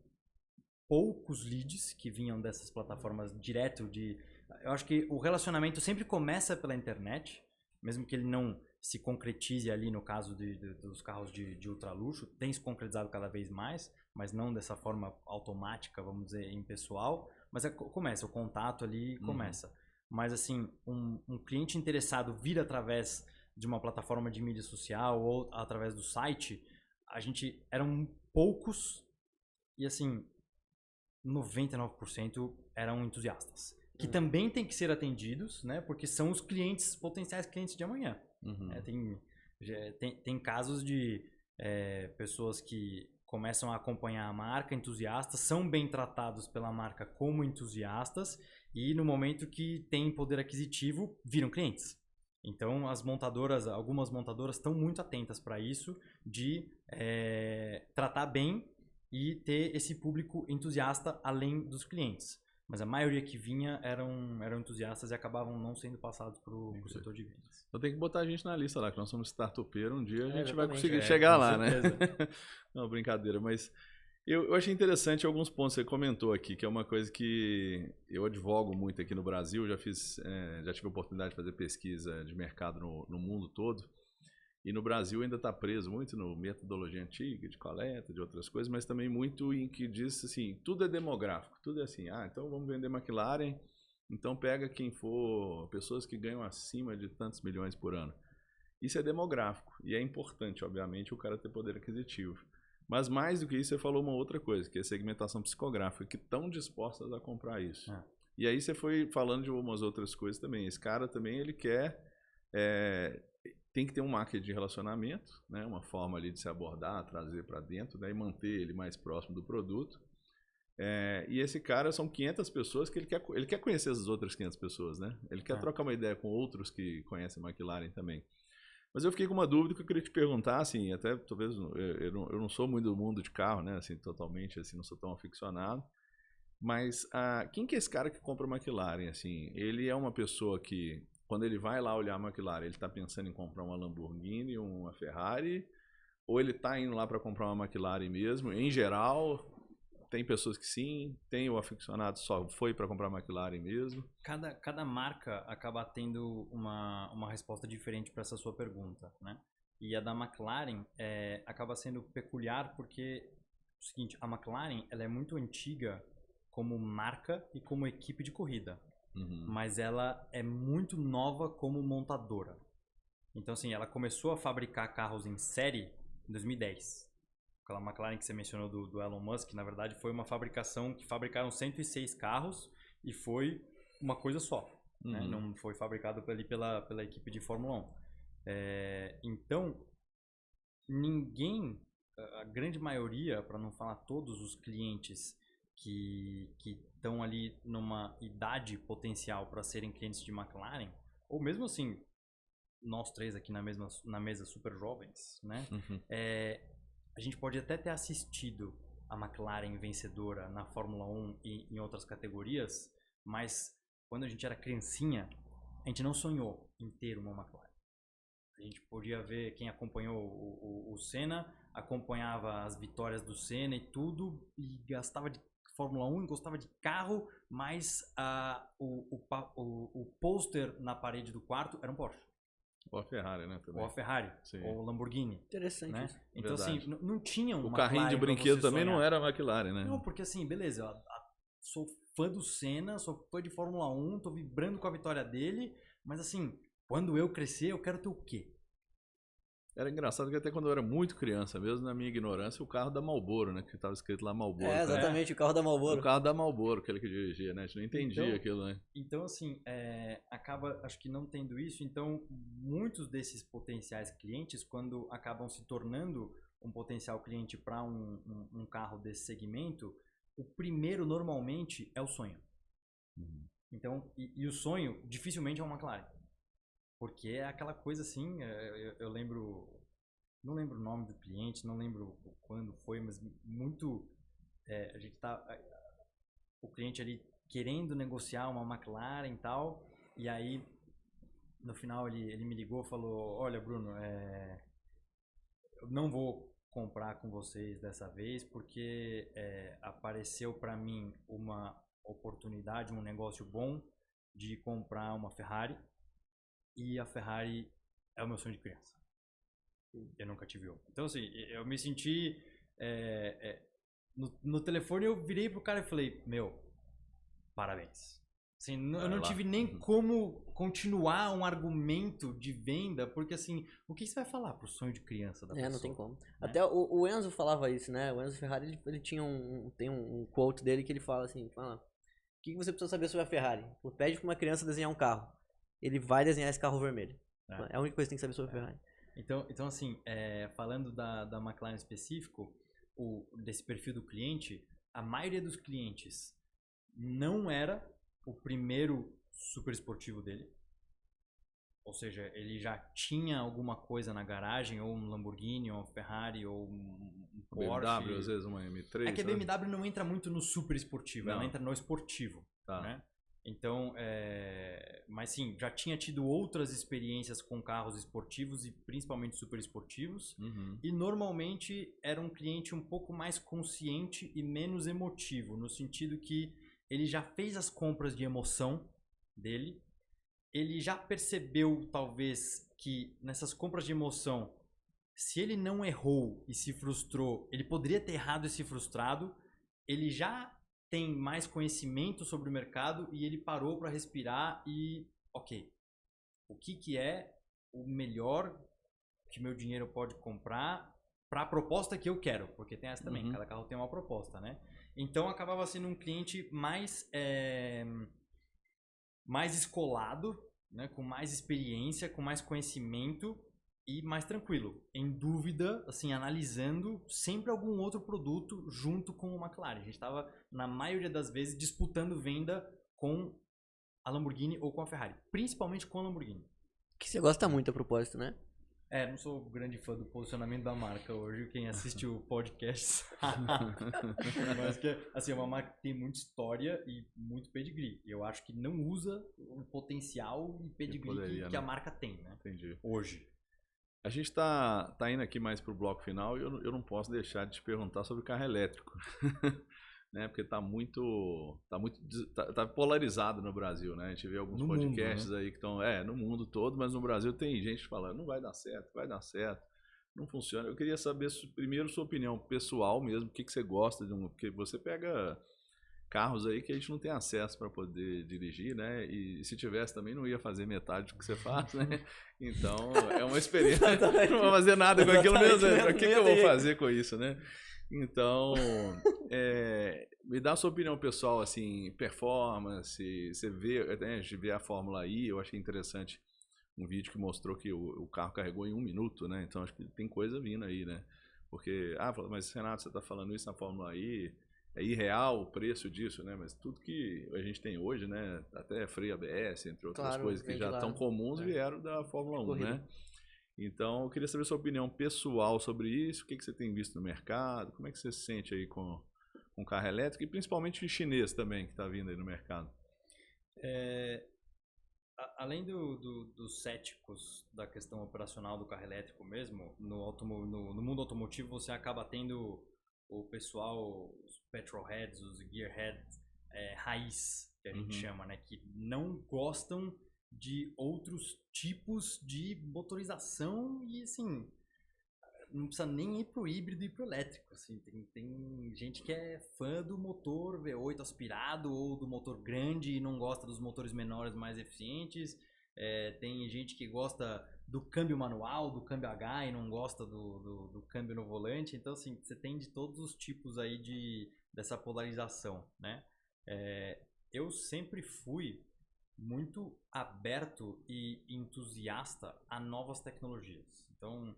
poucos leads que vinham dessas plataformas direto de... Eu acho que o relacionamento sempre começa pela internet, mesmo que ele não se concretize ali no caso dos carros de ultra luxo, tem se concretizado cada vez mais, mas não dessa forma automática, vamos dizer, impessoal, mas começa, o contato ali começa. Mas assim, um cliente interessado vir através de uma plataforma de mídia social ou através do site, eram poucos e assim, 99% eram entusiastas. Que também tem que ser atendidos, né? Porque são os potenciais clientes de amanhã. Tem casos de pessoas que começam a acompanhar a marca, entusiastas, são bem tratados pela marca como entusiastas e no momento que tem poder aquisitivo, viram clientes. Então, algumas montadoras estão muito atentas para isso, de tratar bem e ter esse público entusiasta além dos clientes. Mas a maioria que vinha eram entusiastas e acabavam não sendo passados para o setor de vendas. Então tem que botar a gente na lista lá, que nós somos startupeiro, um dia a gente vai exatamente, conseguir chegar lá, certeza. né? Não, brincadeira, mas Eu achei interessante alguns pontos que você comentou aqui, que é uma coisa que eu advogo muito aqui no Brasil. Já tive a oportunidade de fazer pesquisa de mercado no mundo todo. E no Brasil ainda está preso muito no metodologia antiga, de coleta, de outras coisas, mas também muito em que diz assim, tudo é demográfico, tudo é assim, então vamos vender McLaren, então pega quem for, pessoas que ganham acima de tantos milhões por ano. Isso é demográfico e é importante, obviamente, o cara ter poder aquisitivo. Mas mais do que isso, você falou uma outra coisa, que é a segmentação psicográfica, que estão dispostas a comprar isso. E aí você foi falando de umas outras coisas também. Esse cara também, ele quer... tem que ter um marketing de relacionamento, né? Uma forma ali de se abordar, trazer para dentro, né? E manter ele mais próximo do produto. E esse cara são 500 pessoas que ele quer conhecer as outras 500 pessoas, né? Ele quer trocar uma ideia com outros que conhecem a McLaren também. Mas eu fiquei com uma dúvida que eu queria te perguntar, assim, até talvez eu não sou muito do mundo de carro, né? Assim, totalmente, assim, não sou tão aficionado. Mas quem que é esse cara que compra a McLaren, assim? Ele é uma pessoa que, quando ele vai lá olhar a McLaren, ele está pensando em comprar uma Lamborghini, uma Ferrari, ou ele está indo lá para comprar uma McLaren mesmo? Em geral, tem pessoas que sim, tem o aficionado só foi para comprar uma McLaren mesmo. Cada marca acaba tendo uma resposta diferente para essa sua pergunta, né? E a da McLaren acaba sendo peculiar porque é o seguinte, a McLaren ela é muito antiga como marca e como equipe de corrida. Mas ela é muito nova como montadora. Então, assim, ela começou a fabricar carros em série em 2010. Aquela McLaren que você mencionou do Elon Musk, na verdade, foi uma fabricação que fabricaram 106 carros e foi uma coisa só. Né? Não foi fabricado ali pela equipe de Fórmula 1. Então, a grande maioria, para não falar todos os clientes que estão ali numa idade potencial para serem clientes de McLaren, ou mesmo assim, nós três aqui na mesa super jovens, né? A gente pode até ter assistido a McLaren vencedora na Fórmula 1 e em outras categorias, mas quando a gente era criancinha, a gente não sonhou em ter uma McLaren. A gente podia ver, quem acompanhou o Senna, acompanhava as vitórias do Senna e tudo, e gastava de Fórmula 1, gostava de carro, mas o pôster na parede do quarto era um Porsche. Ou a Ferrari, né? Também. Ou a Ferrari, Sim. ou a Lamborghini. Interessante né? isso. Então, Verdade. assim, não tinha uma O carrinho de brinquedo também não era a McLaren, né? Não, porque assim, beleza, sou fã do Senna, sou fã de Fórmula 1, tô vibrando com a vitória dele, mas assim, quando eu crescer, eu quero ter o quê? Era engraçado que até quando eu era muito criança, mesmo na minha ignorância, o carro da Marlboro, né? Que tava escrito lá Marlboro. Exatamente, o carro da Marlboro. O carro da Marlboro, aquele que dirigia, né? A gente não entendia aquilo, né? Então, assim, acaba, acho que não tendo isso, então muitos desses potenciais clientes, quando acabam se tornando um potencial cliente para um carro desse segmento, o primeiro normalmente é o sonho. Então, e o sonho dificilmente é uma McLaren. Porque é aquela coisa assim, eu lembro, não lembro o nome do cliente, não lembro quando foi, mas muito, a gente o cliente ali querendo negociar uma McLaren e tal, e aí no final ele me ligou e falou, olha Bruno, eu não vou comprar com vocês dessa vez porque apareceu para mim uma oportunidade, um negócio bom de comprar uma Ferrari. E a Ferrari é o meu sonho de criança. Eu nunca tive uma. Então, assim, eu me senti... no telefone eu virei pro cara e falei, meu, parabéns. Assim, eu não tive nem como continuar um argumento de venda, porque assim, o que você vai falar pro sonho de criança da pessoa? Não tem como. Né? Até o Enzo falava isso, né? O Enzo Ferrari, ele tinha tem um quote dele que ele fala assim, o que você precisa saber sobre a Ferrari? Pede pra uma criança desenhar um carro. Ele vai desenhar esse carro vermelho. É a única coisa que tem que saber sobre a Ferrari. Então assim, falando da McLaren específico, desse perfil do cliente, a maioria dos clientes não era o primeiro super esportivo dele. Ou seja, ele já tinha alguma coisa na garagem, ou um Lamborghini, ou um Ferrari, ou um Porsche. BMW, às vezes uma M3. É que a BMW não entra muito no super esportivo, ela entra no esportivo. Né? Então, mas sim, já tinha tido outras experiências com carros esportivos e principalmente super esportivos. E normalmente era um cliente um pouco mais consciente e menos emotivo, no sentido que ele já fez as compras de emoção dele, ele já percebeu talvez que nessas compras de emoção, se ele não errou e se frustrou, ele poderia ter errado e se frustrado, ele já tem mais conhecimento sobre o mercado e ele parou para respirar e, ok, o que é o melhor que meu dinheiro pode comprar para a proposta que eu quero? Porque tem essa também, cada carro tem uma proposta, né? Então acabava sendo um cliente mais escolado, né? Com mais experiência, com mais conhecimento e mais tranquilo, em dúvida, assim, analisando sempre algum outro produto junto com o McLaren. A gente estava, na maioria das vezes, disputando venda com a Lamborghini ou com a Ferrari, principalmente com a Lamborghini. Que você gosta muito a propósito, né? Não sou grande fã do posicionamento da marca hoje, quem assiste o podcast sabe. Mas que, assim, é uma marca que tem muita história e muito pedigree. Eu acho que não usa o potencial e pedigree que a marca tem, né? Entendi. Hoje. A gente tá indo aqui mais pro bloco final e eu não posso deixar de te perguntar sobre carro elétrico. Né? Porque tá polarizado no Brasil, né? A gente vê alguns podcasts aí que estão no mundo todo, mas no Brasil tem gente falando, não vai dar certo, não funciona. Eu queria saber primeiro sua opinião pessoal mesmo, o que você gosta de porque você pega carros aí que a gente não tem acesso para poder dirigir, né? E se tivesse também não ia fazer metade do que você faz, né? Então é uma experiência, não vou fazer nada com aquilo mesmo, para que eu vou fazer com isso, né? Então, me dá a sua opinião pessoal, assim, performance, você vê, a gente vê a Fórmula I, eu achei interessante um vídeo que mostrou que o carro carregou em 1 minuto, né? Então acho que tem coisa vindo aí, né? Porque, mas Renato, você está falando isso na Fórmula I, é irreal o preço disso, né? Mas tudo que a gente tem hoje, né? Até freio ABS, entre outras coisas que já estão comuns, vieram da Fórmula 1, né? Então, eu queria saber a sua opinião pessoal sobre isso, o que você tem visto no mercado, como é que você se sente aí com carro elétrico e principalmente chinês também, que está vindo aí no mercado. Além dos céticos da questão operacional do carro elétrico mesmo, no mundo automotivo você acaba tendo o pessoal, os petrolheads, os gearheads raiz, que a gente chama, né, que não gostam de outros tipos de motorização e assim, não precisa nem ir pro híbrido e pro elétrico, assim, tem gente que é fã do motor V8 aspirado ou do motor grande e não gosta dos motores menores mais eficientes, tem gente que gosta do câmbio manual, do câmbio H e não gosta do câmbio no volante, então assim, você tem de todos os tipos aí dessa polarização, né? Eu sempre fui muito aberto e entusiasta a novas tecnologias. Então,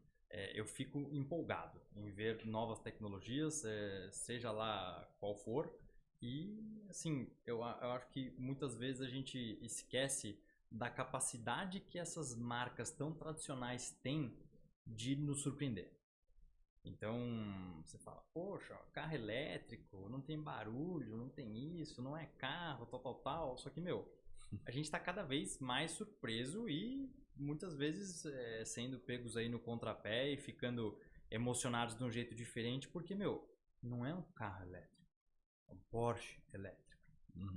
eu fico empolgado em ver novas tecnologias, seja lá qual for. E, assim, eu acho que muitas vezes a gente esquece da capacidade que essas marcas tão tradicionais têm de nos surpreender. Então, você fala, poxa, carro elétrico, não tem barulho, não tem isso, não é carro, tal. Só que, a gente está cada vez mais surpreso e muitas vezes sendo pegos aí no contrapé e ficando emocionados de um jeito diferente, porque, não é um carro elétrico, é um Porsche elétrico.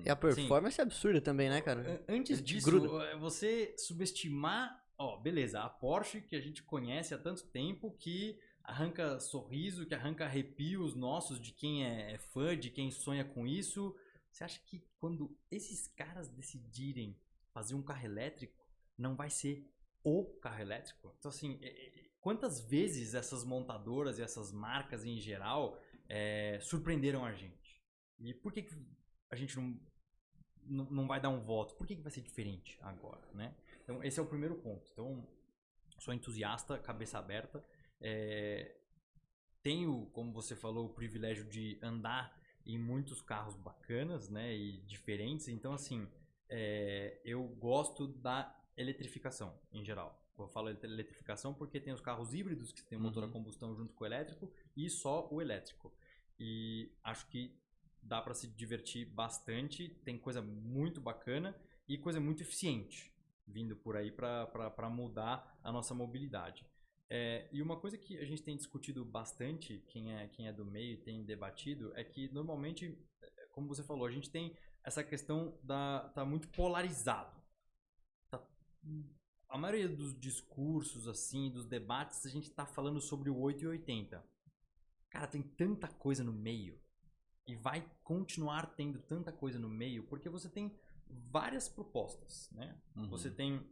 E a performance é absurda também, né, cara? Antes disso, você subestimar, beleza, a Porsche que a gente conhece há tanto tempo que arranca sorriso, que arranca arrepios nossos de quem é fã, de quem sonha com isso. Você acha que quando esses caras decidirem fazer um carro elétrico, não vai ser o carro elétrico? Então, assim, quantas vezes essas montadoras e essas marcas em geral surpreenderam a gente? E por que a gente não vai dar um voto? Por que vai ser diferente agora, né? Então, esse é o primeiro ponto. Então, sou entusiasta, cabeça aberta. Tenho, como você falou, o privilégio de andar em muitos carros bacanas, né, e diferentes. Então, assim, eu gosto da eletrificação em geral. Eu falo eletrificação porque tem os carros híbridos que tem motor a combustão junto com o elétrico e só o elétrico. E acho que dá para se divertir bastante, tem coisa muito bacana e coisa muito eficiente vindo por aí para mudar a nossa mobilidade. E uma coisa que a gente tem discutido bastante, quem é do meio e tem debatido, é que normalmente, como você falou, a gente tem essa questão tá muito polarizado. A maioria dos discursos, assim, dos debates, a gente tá falando sobre o 880. Cara, tem tanta coisa no meio. E vai continuar tendo tanta coisa no meio, porque você tem várias propostas, né? Uhum. Você tem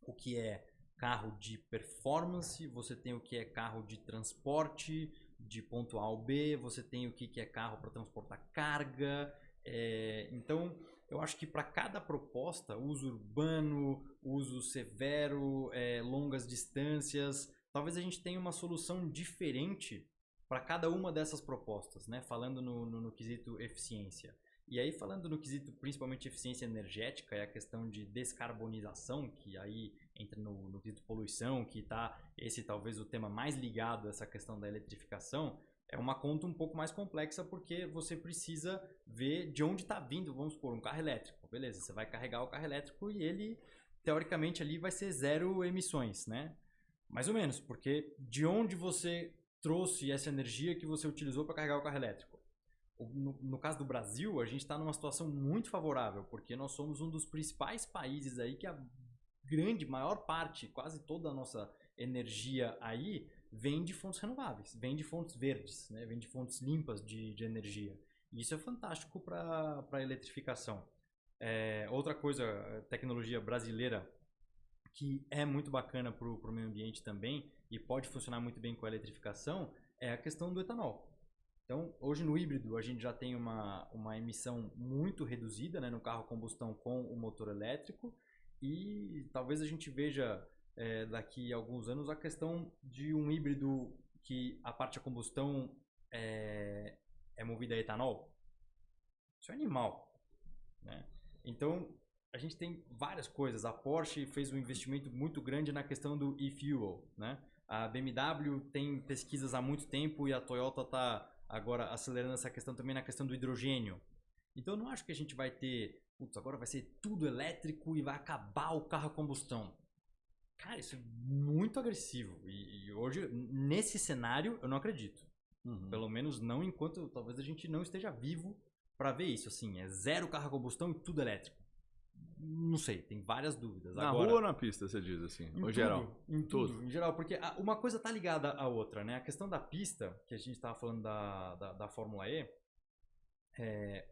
o que é carro de performance, você tem o que é carro de transporte de ponto A ao B, você tem o que é carro para transportar carga. Então, eu acho que para cada proposta, uso urbano, uso severo, longas distâncias, talvez a gente tenha uma solução diferente para cada uma dessas propostas, né? Falando no quesito eficiência. E aí, falando no quesito principalmente eficiência energética, é a questão de descarbonização, que aí entra no quesito poluição, que está esse talvez o tema mais ligado a essa questão da eletrificação. É uma conta um pouco mais complexa porque você precisa ver de onde está vindo, vamos supor, um carro elétrico. Beleza, você vai carregar o carro elétrico e ele, teoricamente, ali vai ser zero emissões, né? Mais ou menos, porque de onde você trouxe essa energia que você utilizou para carregar o carro elétrico? No caso do Brasil, a gente está numa situação muito favorável, porque nós somos um dos principais países aí que a maior parte, quase toda a nossa energia aí vem de fontes renováveis, vem de fontes verdes, né? Vem de fontes limpas de energia. E isso é fantástico para a eletrificação. Outra coisa, tecnologia brasileira que é muito bacana para o meio ambiente também e pode funcionar muito bem com a eletrificação é a questão do etanol. Então, hoje no híbrido a gente já tem uma emissão muito reduzida, né, no carro a combustão com o motor elétrico e talvez a gente veja daqui a alguns anos a questão de um híbrido que a parte da combustão é movida a etanol. Isso é animal, né? Então, a gente tem várias coisas. A Porsche fez um investimento muito grande na questão do e-fuel, né? A BMW tem pesquisas há muito tempo e a Toyota está agora acelerando essa questão também na questão do hidrogênio. Então eu não acho que a gente vai ter, agora vai ser tudo elétrico e vai acabar o carro a combustão. Cara, isso é muito agressivo. E hoje, nesse cenário, eu não acredito. Uhum. Pelo menos não enquanto talvez a gente não esteja vivo para ver isso. Assim, é zero carro a combustão e tudo elétrico. Não sei, tem várias dúvidas. Na rua ou na pista, você diz assim? Em geral? Em tudo. Em geral, porque uma coisa tá ligada à outra, né? A questão da pista, que a gente estava falando da Fórmula E,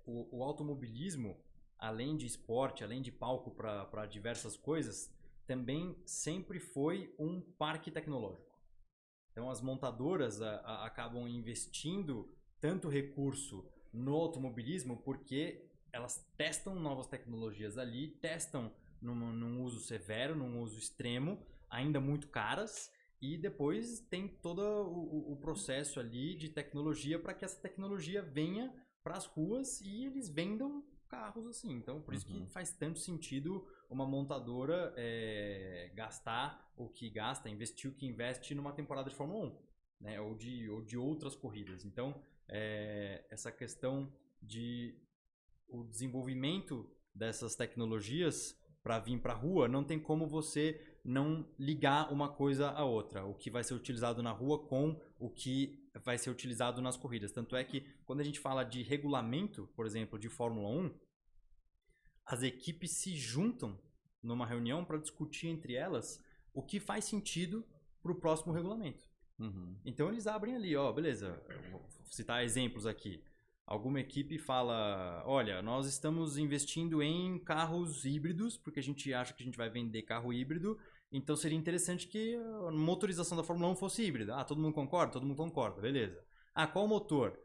o automobilismo, além de esporte, além de palco para diversas coisas, também sempre foi um parque tecnológico. Então as montadoras acabam investindo tanto recurso no automobilismo porque elas testam novas tecnologias ali, testam num uso severo, num uso extremo, ainda muito caras, e depois tem todo o processo ali de tecnologia para que essa tecnologia venha para as ruas e eles vendam carros assim. Então, por isso que faz tanto sentido uma montadora gastar o que gasta, investir o que investe numa temporada de Fórmula 1, né? ou de outras corridas. Então, essa questão de o desenvolvimento dessas tecnologias para vir para a rua, não tem como você não ligar uma coisa à outra. O que vai ser utilizado na rua com o que vai ser utilizado nas corridas. Tanto é que quando a gente fala de regulamento, por exemplo, de Fórmula 1, as equipes se juntam numa reunião para discutir entre elas o que faz sentido para o próximo regulamento. Uhum. Então eles abrem ali, beleza, eu vou citar exemplos aqui. Alguma equipe fala, olha, nós estamos investindo em carros híbridos, porque a gente acha que a gente vai vender carro híbrido, então seria interessante que a motorização da Fórmula 1 fosse híbrida. Todo mundo concorda? Todo mundo concorda, beleza. Qual motor?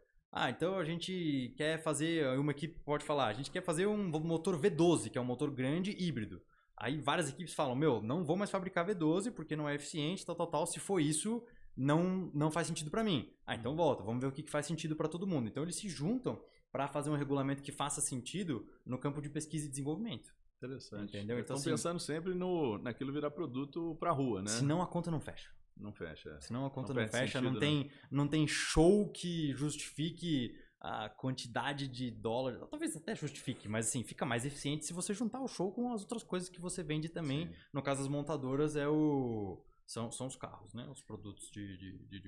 Então a gente quer fazer, uma equipe pode falar, a gente quer fazer um motor V12, que é um motor grande híbrido. Aí várias equipes falam, não vou mais fabricar V12 porque não é eficiente, tal, se for isso, não faz sentido para mim. Então volta, vamos ver o que faz sentido para todo mundo. Então eles se juntam para fazer um regulamento que faça sentido no campo de pesquisa e desenvolvimento. Interessante. Entendeu? Então, estão pensando sempre naquilo virar produto para rua, né? Senão a conta não fecha. Não fecha. Senão a conta não fecha, sentido, não tem show que justifique a quantidade de dólares, talvez até justifique, mas assim, fica mais eficiente se você juntar o show com as outras coisas que você vende também. Sim. No caso das montadoras, são os carros, né? Os produtos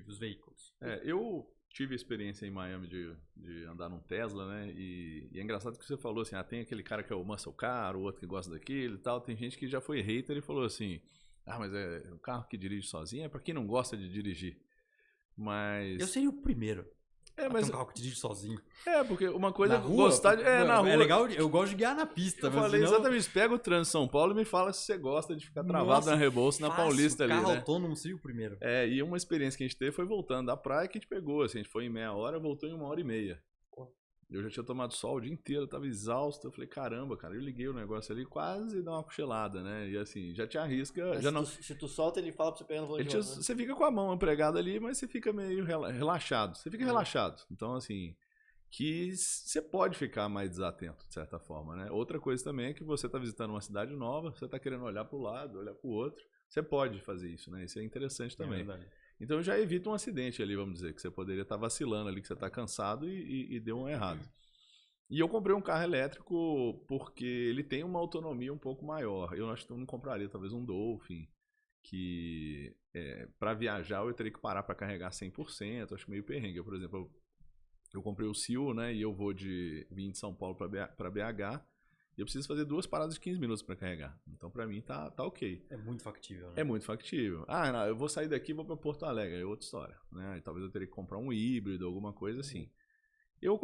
os veículos. Eu tive experiência em Miami de andar num Tesla, né? E é engraçado que você falou assim, tem aquele cara que é o muscle car, o outro que gosta daquilo e tal. Tem gente que já foi hater e falou assim, mas é um carro que dirige sozinho, é pra quem não gosta de dirigir. Mas... Eu seria o primeiro. Mas um carro que dirige sozinho. Porque uma coisa é rua, gostar de... na rua. É legal, eu gosto de guiar na pista. Eu falei exatamente, pega o trânsito São Paulo e me fala se você gosta de ficar travado na Rebouça, na Paulista ali, carro autônomo seria o primeiro. E uma experiência que a gente teve foi voltando da praia que a gente pegou, assim, a gente foi em meia hora, voltou em 1h30. Eu já tinha tomado sol o dia inteiro, eu tava exausto, eu falei, caramba, cara, eu liguei o negócio ali, quase dá uma cochilada, né? E assim, já te arrisca... Se tu solta, ele fala pra você pegar no volante. Você fica com a mão empregada ali, mas você fica meio relaxado. Você fica relaxado. Então, assim, que você pode ficar mais desatento, de certa forma, né? Outra coisa também é que você tá visitando uma cidade nova, você tá querendo olhar pro lado, olhar pro outro. Você pode fazer isso, né? Isso é interessante também. Então já evita um acidente ali, vamos dizer, que você poderia estar vacilando ali, que você está cansado e deu um errado. E eu comprei um carro elétrico porque ele tem uma autonomia um pouco maior. Eu acho que eu não compraria talvez um Dolphin, que para viajar eu teria que parar para carregar 100%, acho meio perrengue. Por exemplo, eu comprei o Sil, né, e eu vim de São Paulo para BH, e eu preciso fazer 2 paradas de 15 minutos para carregar. Então, para mim, tá ok. É muito factível, né? É muito factível. Não, eu vou sair daqui e vou para Porto Alegre. É outra história, né? Talvez eu teria que comprar um híbrido, alguma coisa assim. Eu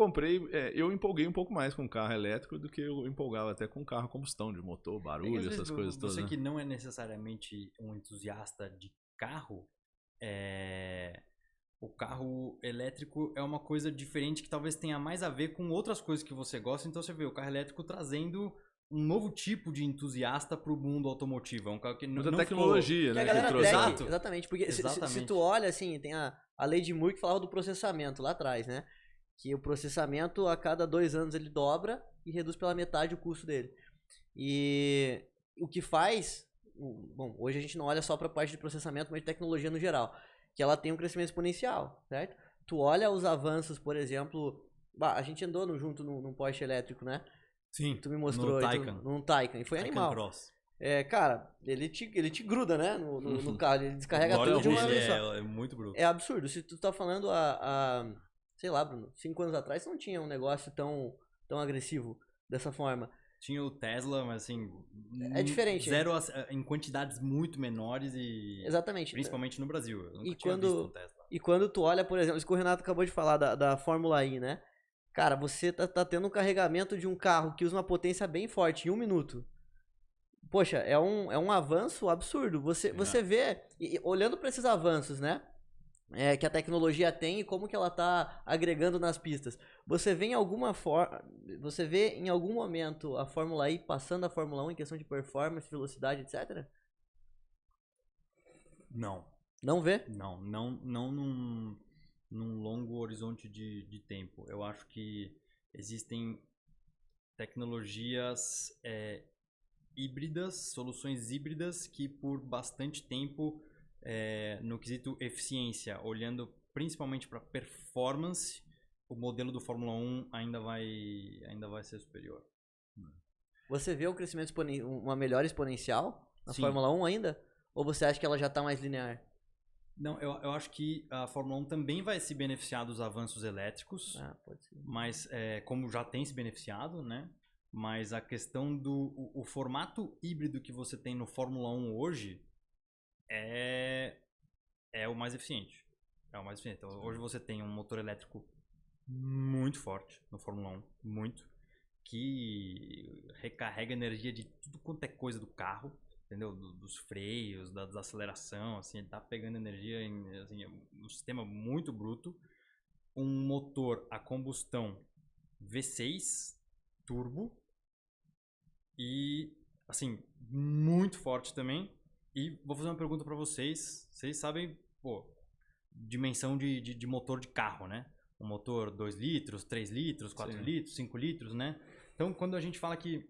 empolguei um pouco mais com carro elétrico do que eu empolgava até com carro a combustão, de motor, barulho, essas coisas todas. Você que não é necessariamente um entusiasta de carro, o carro elétrico é uma coisa diferente que talvez tenha mais a ver com outras coisas que você gosta. Então você vê o carro elétrico trazendo um novo tipo de entusiasta para o mundo automotivo. É um carro que não tecnologia, ficou... né? Que trouxe. Exatamente, porque se tu olha assim, tem a lei de Moore que falava do processamento lá atrás, né? Que o processamento a cada 2 anos ele dobra e reduz pela metade o custo dele. E o que faz... Bom, hoje a gente não olha só para a parte de processamento, mas de tecnologia no geral. Que ela tem um crescimento exponencial, certo? Tu olha os avanços, por exemplo... a gente andou junto num Porsche elétrico, né? Sim, tu me mostrou num Taycan. E foi animal. Cross. Cara, ele te gruda, né? No carro. Ele descarrega tudo de uma vez só. É muito bruto. É absurdo. Se tu tá falando sei lá, Bruno, 5 anos atrás não tinha um negócio tão agressivo dessa forma. Tinha o Tesla, mas assim... É diferente. Em quantidades muito menores e... Exatamente. Principalmente no Brasil. Eu nunca tinha visto um Tesla. E quando tu olha, por exemplo, isso que o Renato acabou de falar da Fórmula I, né? Cara, você tá tendo um carregamento de um carro que usa uma potência bem forte em 1 minuto. Poxa, é um avanço absurdo. Você vê, olhando para esses avanços, né? Que a tecnologia tem e como que ela tá agregando nas pistas. Você vê em algum momento a Fórmula I passando a Fórmula 1 em questão de performance, velocidade, etc? Não. Não vê? Não num longo horizonte de tempo. Eu acho que existem tecnologias híbridas, soluções híbridas que por bastante tempo, no quesito eficiência, olhando principalmente para performance, o modelo do Fórmula 1 ainda vai ser superior. Você vê o crescimento uma melhora exponencial na Sim. Fórmula 1 ainda? Ou você acha que ela já está mais linear? Não, eu acho que a Fórmula 1 também vai se beneficiar dos avanços elétricos, pode ser. mas como já tem se beneficiado, né? Mas a questão o formato híbrido que você tem no Fórmula 1 hoje é o mais eficiente. É o mais eficiente. Então, hoje você tem um motor elétrico muito forte no Fórmula 1, muito, que recarrega energia de tudo quanto é coisa do carro. Entendeu? Dos freios, da desaceleração, assim, ele tá pegando energia em assim, um sistema muito bruto. Um motor a combustão V6 turbo e, assim, muito forte também. E vou fazer uma pergunta para vocês. Vocês sabem, dimensão de motor de carro, né? Um motor 2 litros, 3 litros, 4 Sim. litros, 5 litros, né? Então, quando a gente fala que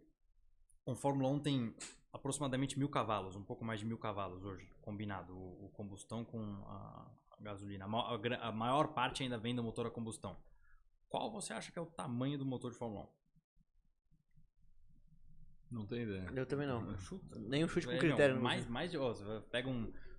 um Fórmula 1 tem aproximadamente 1000 cavalos, um pouco mais de 1000 cavalos hoje, combinado, o combustão com a gasolina. A maior parte ainda vem do motor a combustão. qual você acha que é o tamanho do motor de Fórmula 1? Não tem ideia. Eu também não. Chuta. Nenhum chute com critério. Você pega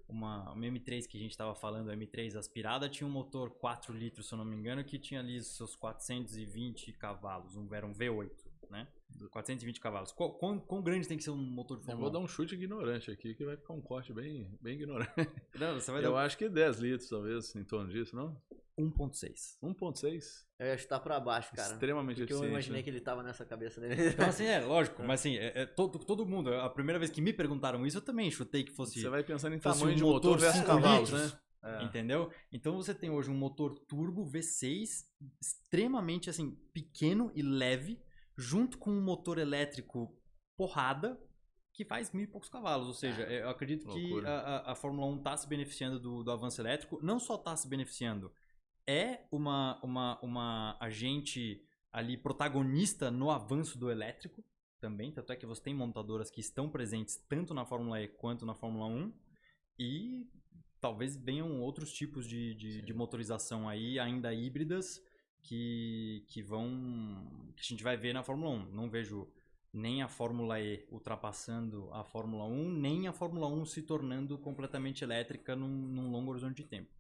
uma M3 que a gente tava falando, a M3 aspirada, tinha um motor 4 litros, se eu não me engano, que tinha ali seus 420 cavalos, era um V8, né? 420 cavalos. Quão grande tem que ser um motor de Eu Fórmula 1? vou dar um chute ignorante aqui, que vai ficar um corte bem ignorante. Não, você vai Eu acho que 10 litros, talvez, em torno disso, não? 1.6. 1.6? Eu ia chutar pra baixo, cara. Extremamente Porque eu eficiente. imaginei que ele tava nessa cabeça dele. Então, assim, lógico, mas assim, todo mundo, a primeira vez que me perguntaram isso, eu também chutei que fosse... Você vai pensando em fosse tamanho um de motor versus 5 cavalos, litros, né? Entendeu? Então você tem hoje um motor turbo V6 extremamente assim pequeno e leve, junto com um motor elétrico porrada que faz 1.000 e poucos cavalos. Ou seja, eu acredito que a Fórmula 1 está se beneficiando do avanço elétrico. Não só está se beneficiando, é uma agente ali protagonista no avanço do elétrico também. Tanto é que você tem montadoras que estão presentes tanto na Fórmula E quanto na Fórmula 1. E talvez venham outros tipos de motorização aí, ainda híbridas, que a gente vai ver na Fórmula 1. Não vejo nem a Fórmula E ultrapassando a Fórmula 1, nem a Fórmula 1 se tornando completamente elétrica num longo horizonte de tempo.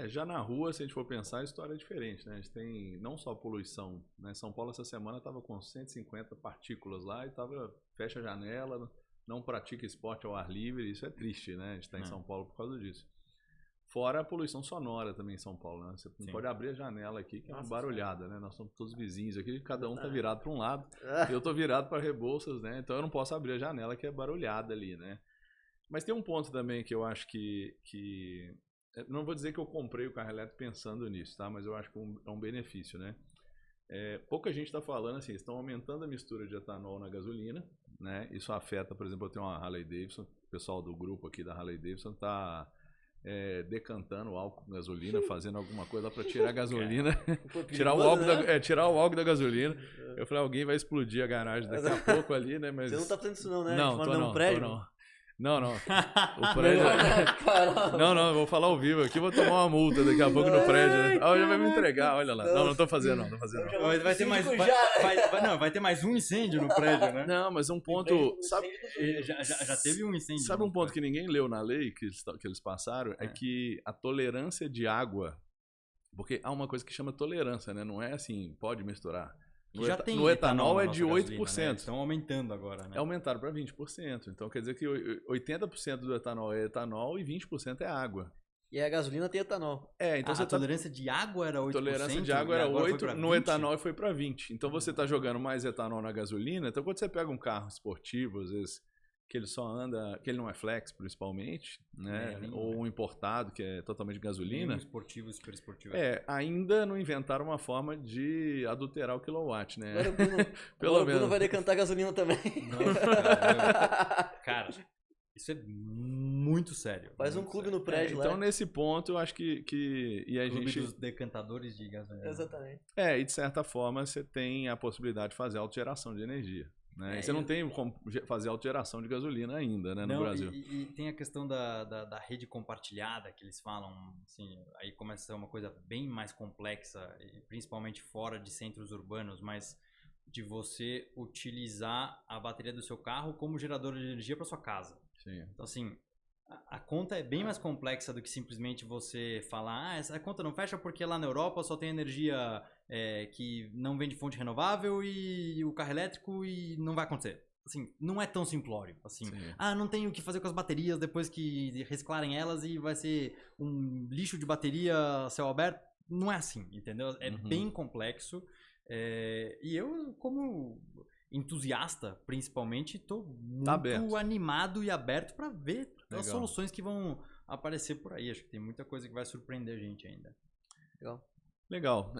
Já na rua, se a gente for pensar, a história é diferente, né? A gente tem não só poluição, né? São Paulo essa semana estava com 150 partículas lá e fecha a janela, não pratica esporte ao ar livre, isso é triste, né? A gente está em São Paulo por causa disso. Fora a poluição sonora também em São Paulo, né? Você não pode abrir a janela aqui, que é uma barulhada, né? Nós somos todos vizinhos aqui, cada um tá virado para um lado, eu tô virado para Rebouças, né? Então eu não posso abrir a janela que é barulhada ali, né? Mas tem um ponto também que eu acho que não vou dizer que eu comprei o carro elétrico pensando nisso, tá? Mas eu acho que é um benefício, né? Pouca gente está falando assim, estão aumentando a mistura de etanol na gasolina, né? Isso afeta, por exemplo, eu tenho uma Harley Davidson, o pessoal do grupo aqui da Harley Davidson está decantando o álcool com gasolina, fazendo alguma coisa para tirar a gasolina, tirar o álcool da gasolina. Eu falei, alguém vai explodir a garagem daqui a pouco ali, né? Mas... Você não tá fazendo isso não, né? Não, no prédio? Não. O prédio... Não, eu vou falar ao vivo aqui, vou tomar uma multa daqui a pouco no prédio. Né? Já vai me entregar, olha lá. Não tô fazendo não. Vai ter mais, vai ter mais um incêndio no prédio, né? Não, mas um ponto... Sabe, já teve um incêndio. Sabe um ponto que ninguém leu na lei que eles passaram? É que a tolerância de água... Porque há uma coisa que chama tolerância, né? Não é assim, pode misturar. No etanol é de 8%. Gasolina, né? Estão aumentando agora, né? Aumentaram para 20%. Então quer dizer que 80% do etanol é etanol e 20% é água. E a gasolina tem etanol. Então a tolerância de água era 8%? A tolerância de água era 8%, no etanol foi para 20%. Então você está jogando mais etanol na gasolina. Então quando você pega um carro esportivo, às vezes, que ele só anda, que ele não é flex principalmente, né? Ou um importado que é totalmente gasolina. Esportivo, super esportivo. Ainda não inventaram uma forma de adulterar o kilowatt, né? Agora o Bruno vai decantar gasolina também. Nossa, cara, isso é muito sério. Faz um clube no prédio lá. Então nesse ponto eu acho que e a clube gente dos decantadores de gasolina. Exatamente. E de certa forma você tem a possibilidade de fazer autogeração de energia. Né? Você não tem como fazer alteração de gasolina ainda, né, no Brasil. E tem a questão da rede compartilhada que eles falam, assim, aí começa a ser uma coisa bem mais complexa, principalmente fora de centros urbanos, mas de você utilizar a bateria do seu carro como gerador de energia para sua casa. Sim. Então, assim, a conta é bem mais complexa do que simplesmente você falar, essa conta não fecha porque lá na Europa só tem energia que não vem de fonte renovável e o carro elétrico e não vai acontecer. Assim, não é tão simplório. Assim, não tenho o que fazer com as baterias depois que reciclarem elas e vai ser um lixo de bateria a céu aberto. Não é assim, entendeu? É bem complexo. E eu, como entusiasta, principalmente, estou muito animado e aberto para ver as soluções que vão aparecer por aí. Acho que tem muita coisa que vai surpreender a gente ainda. Legal.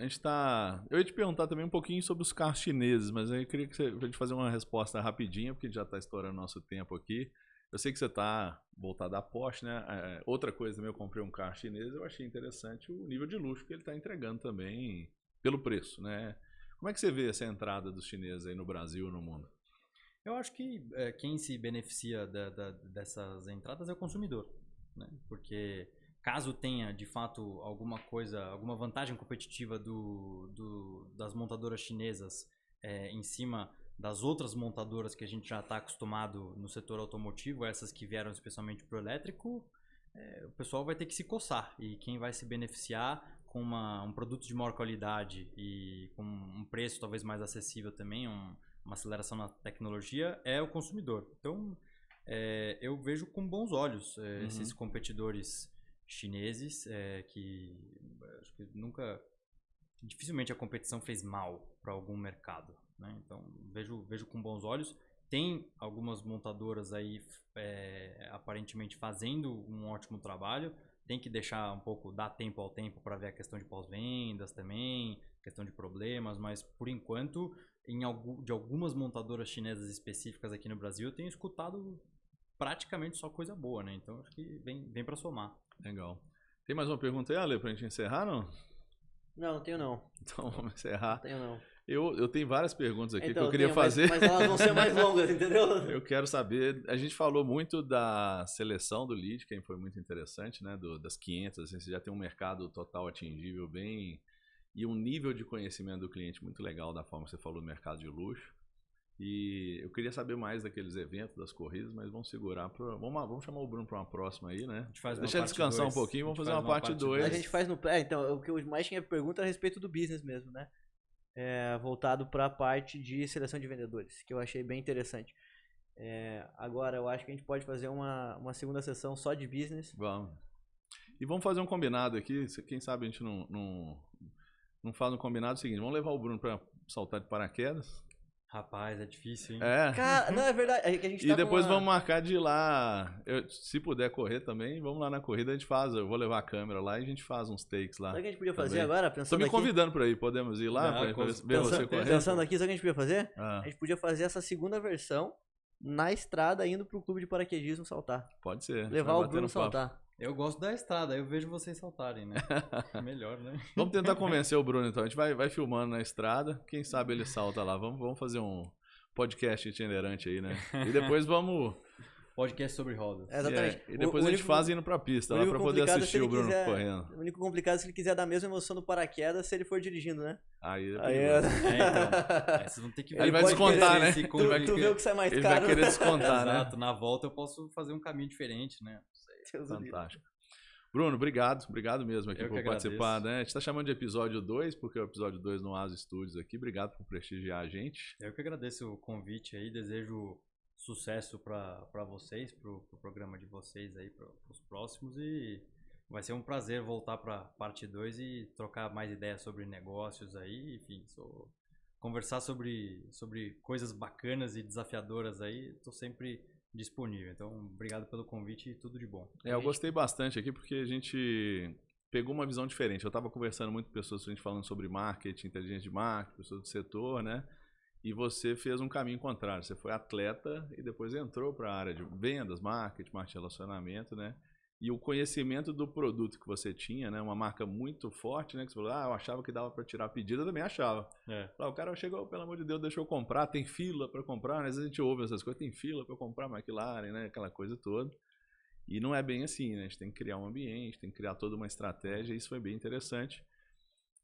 Eu ia te perguntar também um pouquinho sobre os carros chineses, mas eu queria que a gente fazer uma resposta rapidinha, porque já está estourando nosso tempo aqui. Eu sei que você está voltado à Porsche, né? Outra coisa também, eu comprei um carro chinês, eu achei interessante o nível de luxo que ele está entregando também pelo preço, né? Como é que você vê essa entrada dos chineses aí no Brasil e no mundo? Eu acho que quem se beneficia dessas entradas é o consumidor, né? Porque caso tenha, de fato, alguma vantagem competitiva das montadoras chinesas em cima das outras montadoras que a gente já está acostumado no setor automotivo, essas que vieram especialmente para o elétrico, o pessoal vai ter que se coçar. E quem vai se beneficiar com um produto de maior qualidade e com um preço talvez mais acessível também, uma aceleração na tecnologia, é o consumidor. Então, eu vejo com bons olhos esses competidores chineses que acho que dificilmente a competição fez mal para algum mercado, né? Então vejo com bons olhos. Tem algumas montadoras aí aparentemente fazendo um ótimo trabalho. Tem que dar tempo ao tempo para ver a questão de pós-vendas também, questão de problemas, mas por enquanto de algumas montadoras chinesas específicas aqui no Brasil eu tenho escutado praticamente só coisa boa, né? Então acho que vem para somar. Legal. Tem mais uma pergunta aí, Ale, pra gente encerrar, não? Não tenho não. Então vamos encerrar. Não tenho não. Eu tenho várias perguntas aqui Então, que eu queria fazer. Mas elas vão ser mais longas, entendeu? Eu quero saber, a gente falou muito da seleção do lead, que foi muito interessante, né? Das 500, assim, você já tem um mercado total atingível bem e um nível de conhecimento do cliente muito legal da forma que você falou do mercado de luxo. E eu queria saber mais daqueles eventos, das corridas, mas vamos segurar vamos chamar o Bruno para uma próxima aí, né? Deixa ele descansar um pouquinho, vamos fazer uma parte 2. A gente faz no então, o que eu mais tinha pergunta é a respeito do business mesmo, né? Voltado para a parte de seleção de vendedores, que eu achei bem interessante. Agora, eu acho que a gente pode fazer uma segunda sessão só de business. Vamos. E vamos fazer um combinado aqui, quem sabe a gente não faz um combinado seguinte, vamos levar o Bruno para saltar de paraquedas. Rapaz, é difícil, hein? Cara, não, é verdade. A gente e depois vamos marcar de ir lá. Se puder correr também, vamos lá na corrida, a gente faz. Eu vou levar a câmera lá e a gente faz uns takes lá. Sabe o que a gente podia fazer agora? Tô me convidando para ir, podemos ir lá para ver você correr? Pensando aqui, sabe o que a gente podia fazer? A gente podia fazer essa segunda versão na estrada, indo pro clube de paraquedismo saltar. Pode ser. Levar o Bruno saltar. Eu gosto da estrada, eu vejo vocês saltarem, né? Melhor, né? Vamos tentar convencer o Bruno, então. A gente vai filmando na estrada. Quem sabe ele salta lá. Vamos fazer um podcast itinerante aí, né? E depois vamos... Podcast sobre rodas. Exatamente. E depois a gente faz indo pra pista, lá pra poder assistir o Bruno correndo. O único complicado é se ele quiser dar a mesma emoção no paraquedas se ele for dirigindo, né? Aí então. Vocês vão ter que ver. Ele vai descontar, né? Tu vê o que sai mais caro. Ele vai querer descontar, né? Exato. Na volta eu posso fazer um caminho diferente, né? Fantástico. Bruno, obrigado mesmo aqui por participar, né? A gente tá chamando de episódio 2, porque é o episódio 2 no Aso Studios aqui. Obrigado por prestigiar a gente. Eu que agradeço o convite aí, desejo sucesso para vocês, pro programa de vocês aí, pros próximos, e vai ser um prazer voltar para parte 2 e trocar mais ideias sobre negócios aí, enfim, conversar sobre coisas bacanas e desafiadoras aí, tô sempre disponível. Então, obrigado pelo convite e tudo de bom. Eu gostei bastante aqui porque a gente pegou uma visão diferente. Eu estava conversando muito com pessoas, a gente falando sobre marketing, inteligência de marketing, pessoas do setor, né? E você fez um caminho contrário. Você foi atleta e depois entrou para a área de vendas, marketing de relacionamento, né? E o conhecimento do produto que você tinha, né? Uma marca muito forte, né? Que você falou, eu achava que dava para tirar pedido, eu também achava. O cara chegou, pelo amor de Deus, deixou eu comprar, tem fila para comprar, né? Às vezes a gente ouve essas coisas, tem fila para comprar McLaren, né? Aquela coisa toda. E não é bem assim, né? A gente tem que criar um ambiente, tem que criar toda uma estratégia, e isso foi bem interessante.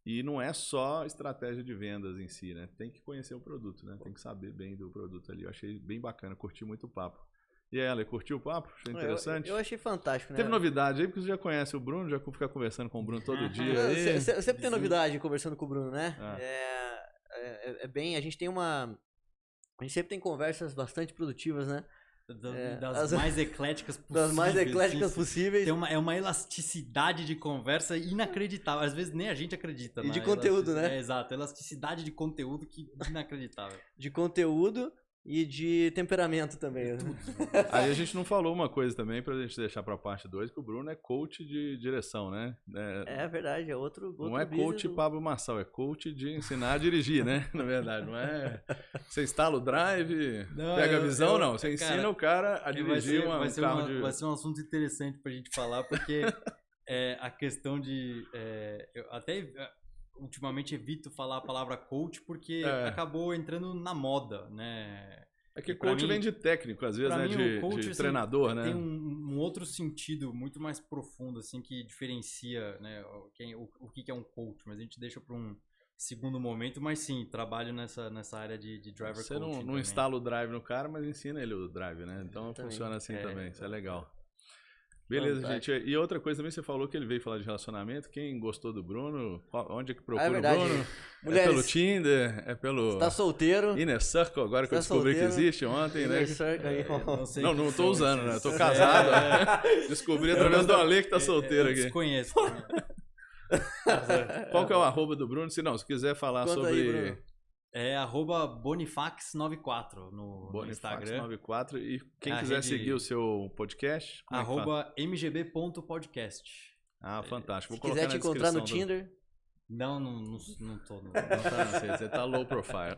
E não é só estratégia de vendas em si, né? Tem que conhecer o produto, né? Tem que saber bem do produto ali. Eu achei bem bacana, curti muito o papo. E aí, Ale, curtiu o papo? Achou interessante? Eu achei fantástico, né? Teve novidade aí, porque você já conhece o Bruno, já fica conversando com o Bruno todo dia. Aí. Sempre tem novidade conversando com o Bruno, né? A gente tem a gente sempre tem conversas bastante produtivas, né? Das mais ecléticas possíveis. Das mais ecléticas possíveis. É uma elasticidade de conversa inacreditável. Às vezes nem a gente acredita. E de conteúdo, né? Exato. Elasticidade de conteúdo que é inacreditável. De conteúdo e de temperamento também. Aí a gente não falou uma coisa também, pra gente deixar pra parte 2, que o Bruno é coach de direção, né? É verdade, é outro não é coach Pablo Marçal, é coach de ensinar a dirigir, né? Na verdade, não é... Você instala o drive, pega a visão, não. Você ensina o cara a dirigir um carro de... Vai ser um assunto interessante pra gente falar, porque a questão de... eu até... Ultimamente evito falar a palavra coach porque acabou entrando na moda, né? É que pra coach mim- vem de técnico, às vezes, pra né? mim, De, o coach, de assim, treinador, né? tem um outro sentido muito mais profundo, assim, que diferencia, né, o que é um coach, mas a gente deixa para um segundo momento, mas sim, trabalho nessa área de driver Você coaching não também. instala o drive no cara, mas ensina ele o drive, né? Então Também. funciona assim É, também, isso é legal. Beleza, Fantástico. gente. E outra coisa também, você falou que ele veio falar de relacionamento. Quem gostou do Bruno, onde é que procura É verdade. o Bruno? É Mulheres, pelo Tinder? É pelo tá solteiro? Inner Circle, agora que eu Tá descobri que solteiro? existe ontem, né? Inner Circle aí. sei Não, o que não tô são usando, né? esses- Tô casado. Descobri através do Ale que tá solteiro eu aqui. desconheço. Qual que é o arroba do Bruno? Se não, se quiser falar Conta sobre aí, Bruno. É @bonifax94 no Instagram. Bonifax94. E quem A quiser rede- seguir o seu podcast, como é que fala? @mgb.podcast. Ah, fantástico. Vou Se colocar quiser te na encontrar no descrição do- Tinder, Não tô. Não tá, não, você tá low profile.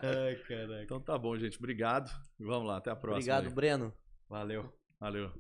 Ai, caraca. Então tá bom, gente. Obrigado. Vamos lá, até a próxima. obrigado, aí. Breno. Valeu. Valeu.